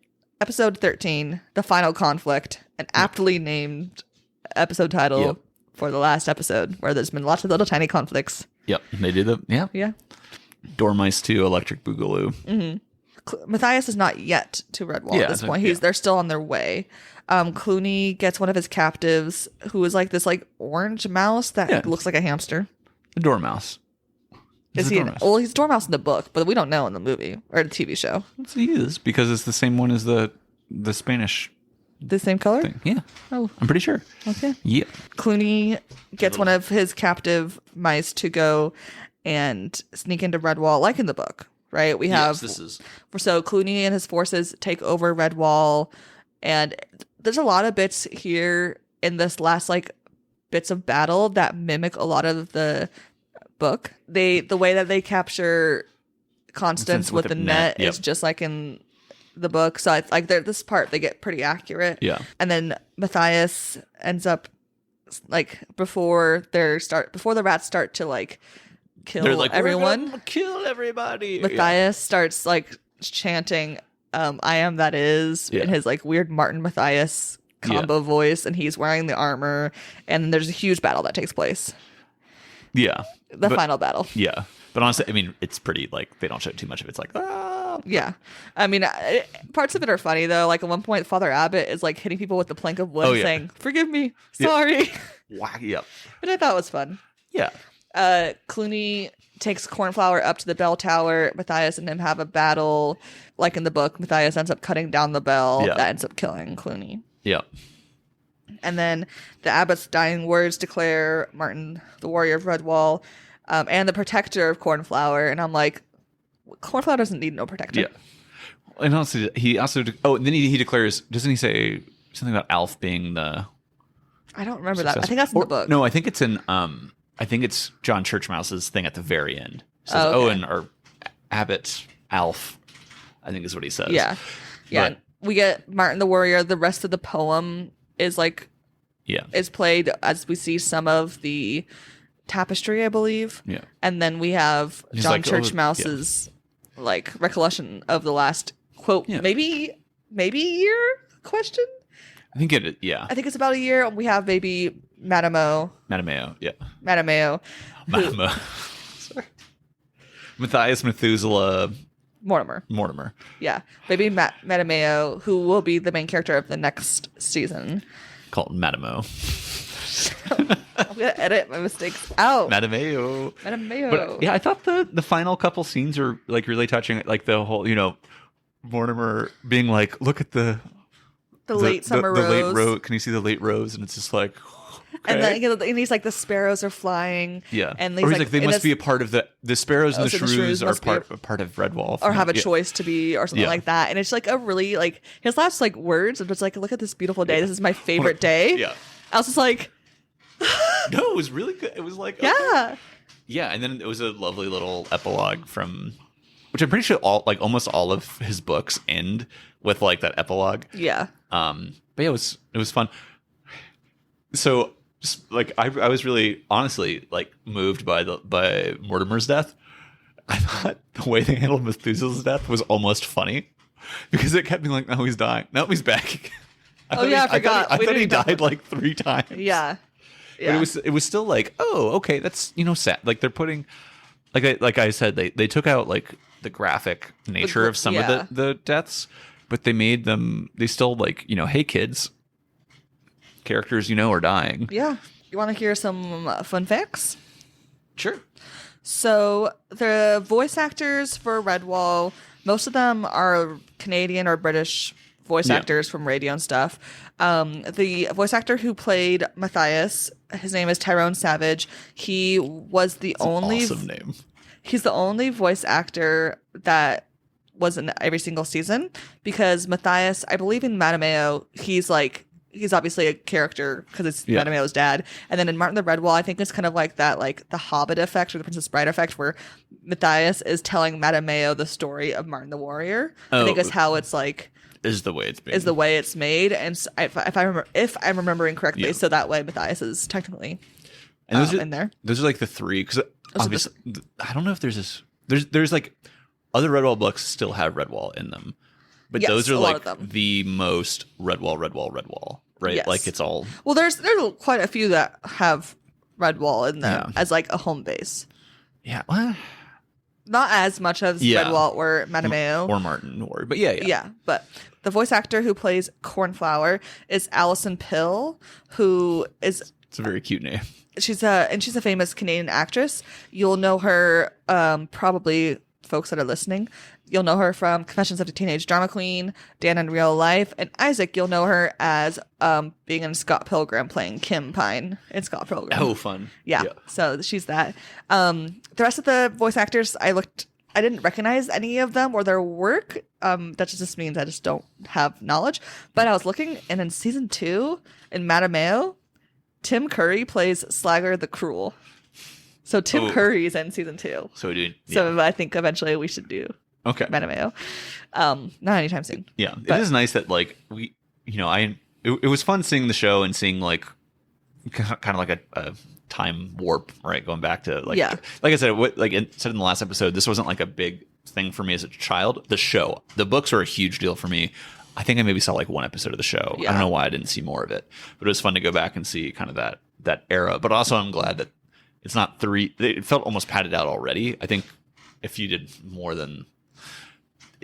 episode 13, the final conflict, an aptly named episode title for the last episode, where there's been lots of little tiny conflicts. Yep. They did the Yeah. Dormice 2, Electric Boogaloo. Mm-hmm. Matthias is not yet to Redwall at this point. They're still on their way. Clooney gets one of his captives, who is like this like orange mouse that looks like a hamster. A dormouse. Is he? Well, he's a dormouse in the book, but we don't know in the movie or the TV show. He is, because it's the same one as the Spanish. The same color thing. Yeah. Oh, I'm pretty sure. Okay. Yeah. Clooney gets one of his captive mice to go and sneak into Redwall, like in the book, right? We have so Clooney and his forces take over Redwall, and there's a lot of bits here in this last like bits of battle that mimic a lot of the book. The way that they capture Constance with the net is just like in the book. So like this part they get pretty accurate. Yeah. And then Matthias ends up like before the rats start to like kill everyone. Kill everybody. Matthias starts like chanting I am that is in his like weird Martin Matthias combo voice, and he's wearing the armor, and there's a huge battle that takes place. Yeah. The final battle. Yeah. But honestly, I mean, it's pretty, like, they don't show too much of it. It's like, ah. Yeah. I mean, parts of it are funny, though. Like, at one point, Father Abbott is, like, hitting people with the plank of wood saying, forgive me. Sorry. Whack. Yep. But I thought it was fun. Yeah. Clooney takes Cornflower up to the bell tower. Matthias and him have a battle. Like in the book, Matthias ends up cutting down the bell. That ends up killing Clooney. Yeah. And then the abbot's dying words declare Martin the warrior of Redwall and the protector of Cornflower. And I'm like, Cornflower doesn't need no protector. Yeah. And also, then he declares, doesn't he say something about Alf being the... I don't remember that. I think that's in the book. No, I think it's in... I think it's John Churchmouse's thing at the very end. It says, or Abbott, Alf, I think is what he says. Yeah. Yeah. But we get Martin the warrior. The rest of the poem is like... is played as we see some of the tapestry, I believe. Yeah. And then we have John Churchmouse's like recollection of the last quote, maybe a year question. I think it. Yeah. I think it's about a year. We have baby Madamo. Yeah. Madamo. Sorry. Matthias Methuselah. Mortimer. Yeah. Baby Madamo, who will be the main character of the next season. Called Madamo. I'm gonna edit my mistakes out. Madamo. But yeah, I thought the final couple scenes are like really touching. Like the whole, Mortimer being like, "Look at the late summer rose. The late rose. Can you see the late rose?" And it's just like, okay. And he's like, the sparrows are flying. Yeah. And he's like, they must be a part of the sparrows and the shrews are part of Redwall. Or have a choice to be, or something like that. And it's like a really, like, his last, like, words, it's like, look at this beautiful day. This is my favorite day. Yeah. I was just like... No, it was really good. It was like... Yeah. Okay. Yeah, and then it was a lovely little epilogue from... Which I'm pretty sure almost all of his books end with, like, that epilogue. Yeah. But yeah, it was fun. So... Just, like I was really honestly like moved by Mortimer's death. I thought the way they handled Methuselah's death was almost funny because it kept being like, "No, he's dying. No, he's back." I forgot. I thought he died like 3 times. Yeah. But it was still like, oh, okay, that's sad. Like they're putting, like I said, they took out like the graphic nature of some of the deaths, but they made them. They still like hey kids. Characters are dying. Yeah. You want to hear some fun facts? Sure. So the voice actors for Redwall, most of them are Canadian or British voice actors from radio and stuff. The voice actor who played Matthias, his name is Tyrone Savage. He was the only... awesome name. He's the only voice actor that was in every single season because Matthias, I believe in Madameo, he's obviously a character because it's Madame dad. And then in Martin the Redwall, I think it's kind of like that, like the Hobbit effect or the Princess Bride effect, where Matthias is telling Madame the story of Martin the Warrior. I think it's how it's like is the way it's made. And so if I'm remembering correctly, so that way Matthias is technically and those are, in there. Those are like the three, because obviously I don't know if there's like other Redwall books still have Redwall in them, but those are like the most Redwall, right? Yes. Like it's all there's quite a few that have Redwall in them as like a home base. Yeah, well, not as much as Redwall or Madame or Martin or, but yeah. But the voice actor who plays Cornflower is Alison Pill, who is it's a very cute name. She's a famous Canadian actress. You'll know her, probably folks that are listening. You'll know her from Confessions of a Teenage Drama Queen, Dan in Real Life, and Isaac. You'll know her as being in Scott Pilgrim, playing Kim Pine in Scott Pilgrim. Oh, fun! Yeah. So she's that. The rest of the voice actors, I didn't recognize any of them or their work. That just means I just don't have knowledge. But I was looking, and in season 2, in Madame, Tim Curry plays Slagger the Cruel. So Tim Curry is in season 2. So I think eventually we should do Madame. Not anytime soon. Yeah, but it is nice that like we, it was fun seeing the show and seeing like kind of like a time warp, right? Going back to like I said, like I said in the last episode, this wasn't like a big thing for me as a child. The books were a huge deal for me. I think I maybe saw like one episode of the show. I don't know why I didn't see more of it, but it was fun to go back and see kind of that era. But also I'm glad that it's not 3. It felt almost padded out already. I think if you did more than,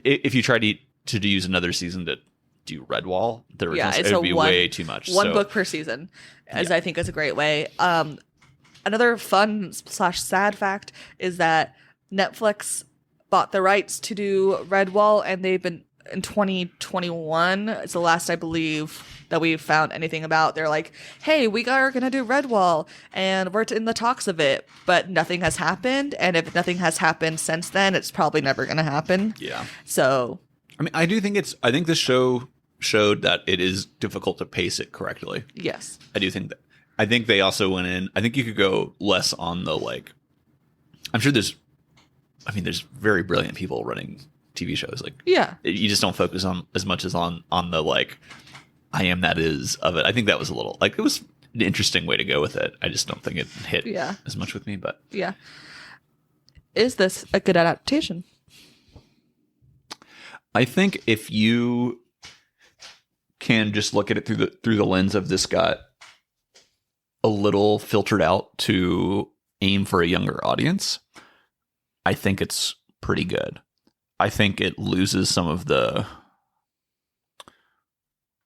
if you tried to use another season to do Redwall, it would be way too much. One book per season, I think is a great way. Another fun / sad fact is that Netflix bought the rights to do Redwall, and they've been in 2021. It's the last I believe that we've found anything about. They're like, hey, we are going to do Redwall and we're in the talks of it, but nothing has happened. And if nothing has happened since then, it's probably never going to happen. Yeah. So, I mean, I think this show showed that it is difficult to pace it correctly. Yes. I do think that. I think they also went in, I think you could go less on the like, I'm sure there's very brilliant people running TV shows. Like, you just don't focus on as much as on the like, I am that is of it. I think that was a little like, it was an interesting way to go with it. I just don't think it hit as much with me, but is this a good adaptation? I think if you can just look at it through the lens of this got a little filtered out to aim for a younger audience, I think it's pretty good. I think it loses some of the.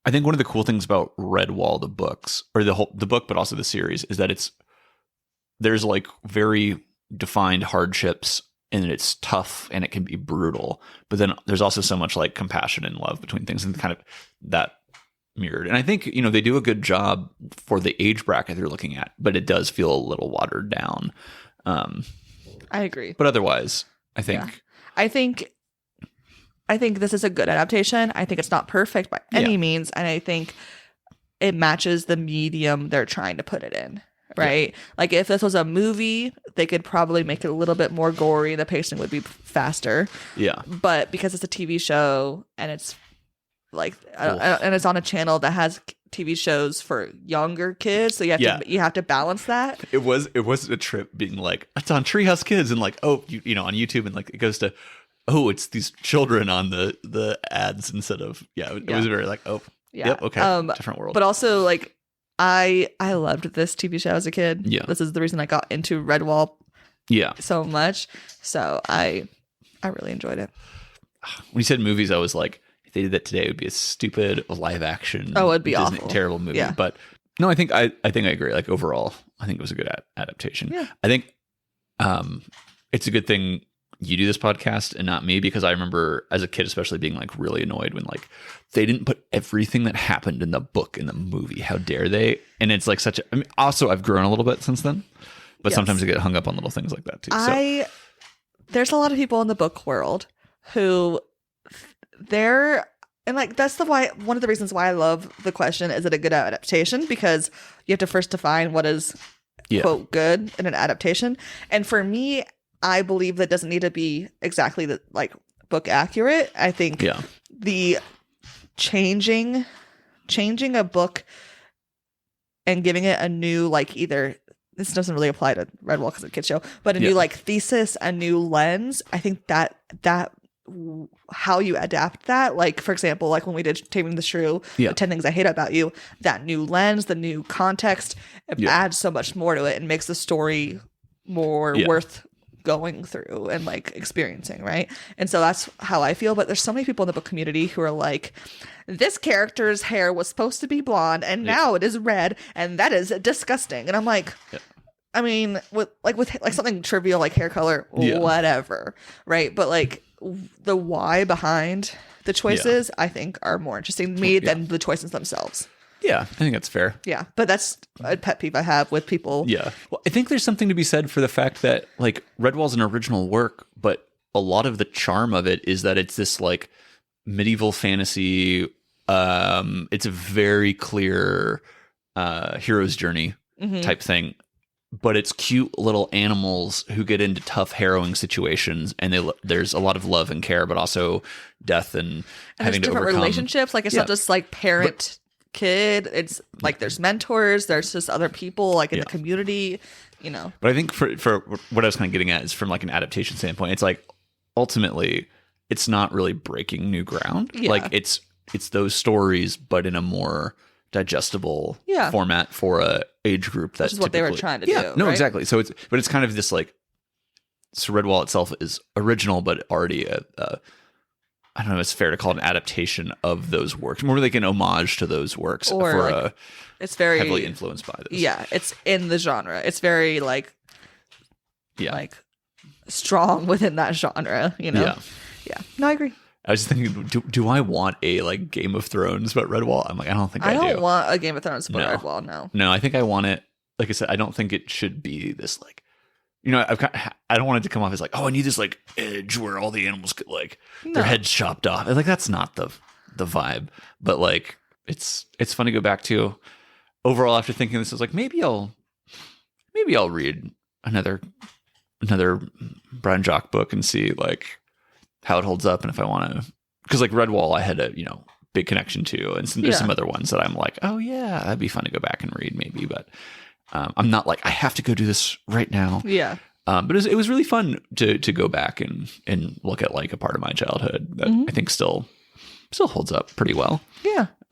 I think one of the cool things about Redwall, the books, or the book, but also the series, is that there's like very defined hardships, and it's tough and it can be brutal. But then there's also so much like compassion and love between things, and kind of that mirrored. And I think they do a good job for the age bracket they're looking at, but it does feel a little watered down. I agree, but otherwise, I think this is a good adaptation. I think it's not perfect by any means, and I think it matches the medium they're trying to put it in, right? Yeah. Like if this was a movie, they could probably make it a little bit more gory. The pacing would be faster. Yeah. But because it's a TV show and it's like and it's on a channel that has TV shows for younger kids, so you have to balance that. It was a trip being like, it's on Treehouse Kids, and like, oh, on YouTube, and like it goes to, oh, it's these children on the ads instead of it was very like, oh, yep, okay, different world. But also like I loved this TV show as a kid. Yeah, this is the reason I got into Redwall. So much. So I really enjoyed it. When you said movies, I was like, if they did that today, it would be a stupid live action. Oh, it'd be Disney, awful, terrible movie. Yeah. But no, I think I agree. Like overall, I think it was a good adaptation. Yeah. I think it's a good thing you do this podcast and not me, because I remember as a kid especially being like really annoyed when like they didn't put everything that happened in the book in the movie. How dare they? And it's like also I've grown a little bit since then, but sometimes I get hung up on little things like that too. There's a lot of people in the book world who And like that's one of the reasons why I love the question, is it a good adaptation? Because you have to first define what is quote good in an adaptation. And for me, I believe that doesn't need to be exactly the like book accurate. I think the changing a book and giving it a new like either this doesn't really apply to Redwall because it's a kid's show, but a new like thesis, a new lens. I think that how you adapt that, like for example, like when we did Taming the Shrew, the 10 Things I Hate About You, that new lens, the new context, it adds so much more to it and makes the story more worth going through and like experiencing, right? And so that's how I feel. But there's so many people in the book community who are like, this character's hair was supposed to be blonde and now it is red and that is disgusting. And I'm like, I mean, with something trivial like hair color, whatever, right? But like the why behind the choices, I think, are more interesting to me than the choices themselves. Yeah, I think that's fair. Yeah, but that's a pet peeve I have with people. Yeah. Well, I think there's something to be said for the fact that, like, Redwall's an original work, but a lot of the charm of it is that it's this, like, medieval fantasy. It's a very clear hero's journey type thing. But it's cute little animals who get into tough, harrowing situations, and there's a lot of love and care, but also death and having to overcome relationships. Like it's not just like parent kid. It's like there's mentors. There's just other people like in the community. You know. But I think for what I was kind of getting at is from like an adaptation standpoint, it's like ultimately it's not really breaking new ground. Yeah. Like it's those stories, but in a more digestible format for a age group. That's what they were trying to do. No, right? exactly. So it's kind of this like, so Redwall itself is original, but already I don't know if it's fair to call it an adaptation of those works, more like an homage to those works, or like, it's very heavily influenced by this. Yeah, it's in the genre. It's very like strong within that genre. You know. Yeah. No, I agree. I was just thinking, do I want a like Game of Thrones but Redwall? I'm like, I don't think I do. I don't want a Game of Thrones but Redwall. No, I think I want it. Like I said, I don't think it should be this like, you know, I don't want it to come off as like, oh, I need this like edge where all the animals get like their heads chopped off. Like that's not the vibe. But like, it's fun to go back to. Overall, after thinking this, I was like, maybe I'll read another Brian Jock book and see like how it holds up, and if I want to, because like Redwall I had a big connection to, and there's some other ones that I'm like, oh yeah, that'd be fun to go back and read maybe, but I'm not like I have to go do this right now. But it was really fun to go back and look at like a part of my childhood that I think still holds up pretty well.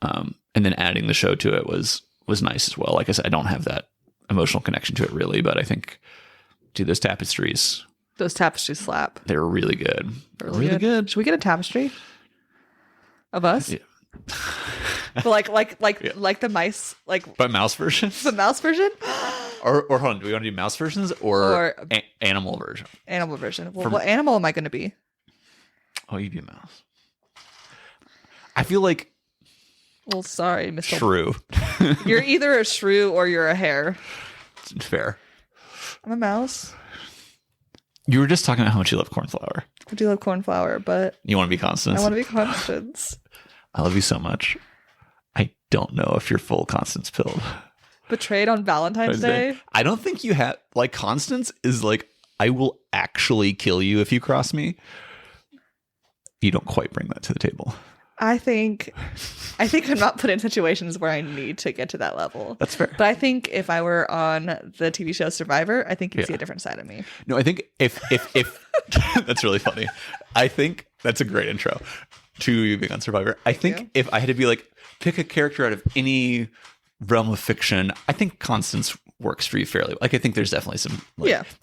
And then adding the show to it was nice as well. Like I said, I don't have that emotional connection to it really, but I think those tapestries slap. They're really good. Really good. Should we get a tapestry of us? Yeah. But like the mice, like but mouse versions. The mouse version. or hold on, do we want to do mouse versions or animal version? Animal version. Well, what animal am I going to be? Oh, you'd be a mouse. I feel like. Well, sorry, Mr. Shrew. You're either a shrew or you're a hare. Fair. I'm a mouse. You were just talking about how much you love cornflower. I do love cornflower, but... You want to be Constance? I want to be Constance. I love you so much. I don't know if you're full Constance pilled. Betrayed on Valentine's Day? I don't think you have... Like, Constance is like, I will actually kill you if you cross me. You don't quite bring that to the table. I think I'm not put in situations where I need to get to that level. That's fair. But I think if I were on the TV show Survivor, I think you'd see a different side of me. No, I think if that's really funny. I think that's a great intro to you being on Survivor. I think if I had to be like, pick a character out of any realm of fiction, I think Constance works for you fairly. Like, I think there's definitely some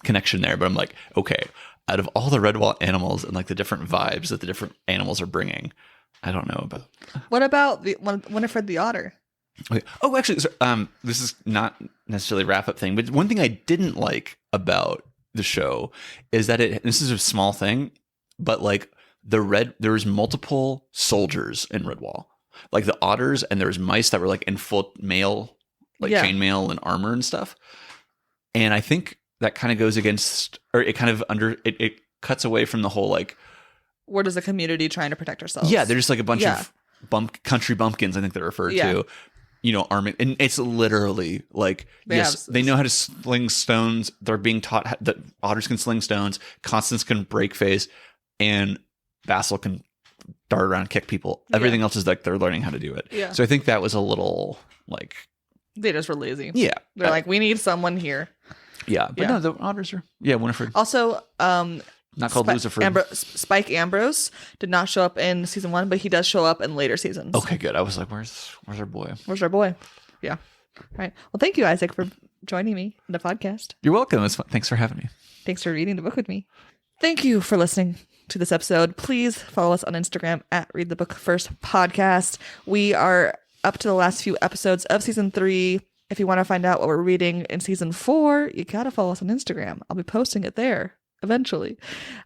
connection there. But I'm like, okay, out of all the Redwall animals and like the different vibes that the different animals are bringing, I don't know about. What about the Winifred the Otter? Okay. Oh, actually, this is not necessarily a wrap-up thing, but one thing I didn't like about the show is that this is a small thing, but like there was multiple soldiers in Redwall, like the otters, and there was mice that were like in full mail, like chainmail and armor and stuff. And I think that kind of goes against, or it kind of it cuts away from the whole like. Where does the community trying to protect ourselves? Yeah, they're just like a bunch of country bumpkins, I think they're referred Yeah. to. You know, arming, and it's literally like, they know how to sling stones. They're being taught that otters can sling stones, Constance can break phase, and Basil can dart around, kick people. Everything else is like they're learning how to do it. Yeah. So I think that was a little like, they just were lazy. Yeah. They're like, we need someone here. Yeah. But no, the otters are, Winifred. Also, not called Lucifer. Spike Ambrose did not show up in season 1, but he does show up in later seasons. Okay, good. I was like, where's our boy? Where's our boy? Yeah. All right. Well, thank you, Isaac, for joining me in the podcast. You're welcome. It's fun. Thanks for having me. Thanks for reading the book with me. Thank you for listening to this episode. Please follow us on Instagram at Read the Book First Podcast. We are up to the last few episodes of season 3. If you want to find out what we're reading in season 4, you got to follow us on Instagram. I'll be posting it there eventually.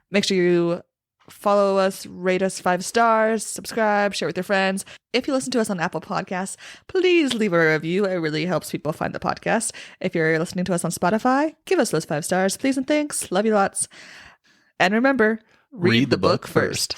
Make sure you follow us, rate us 5 stars, subscribe, share with your friends. If you listen to us on Apple Podcasts, please leave a review. It really helps people find the podcast. If you're listening to us on Spotify, give us those 5 stars, please and thanks. Love you lots. And remember, read the book first.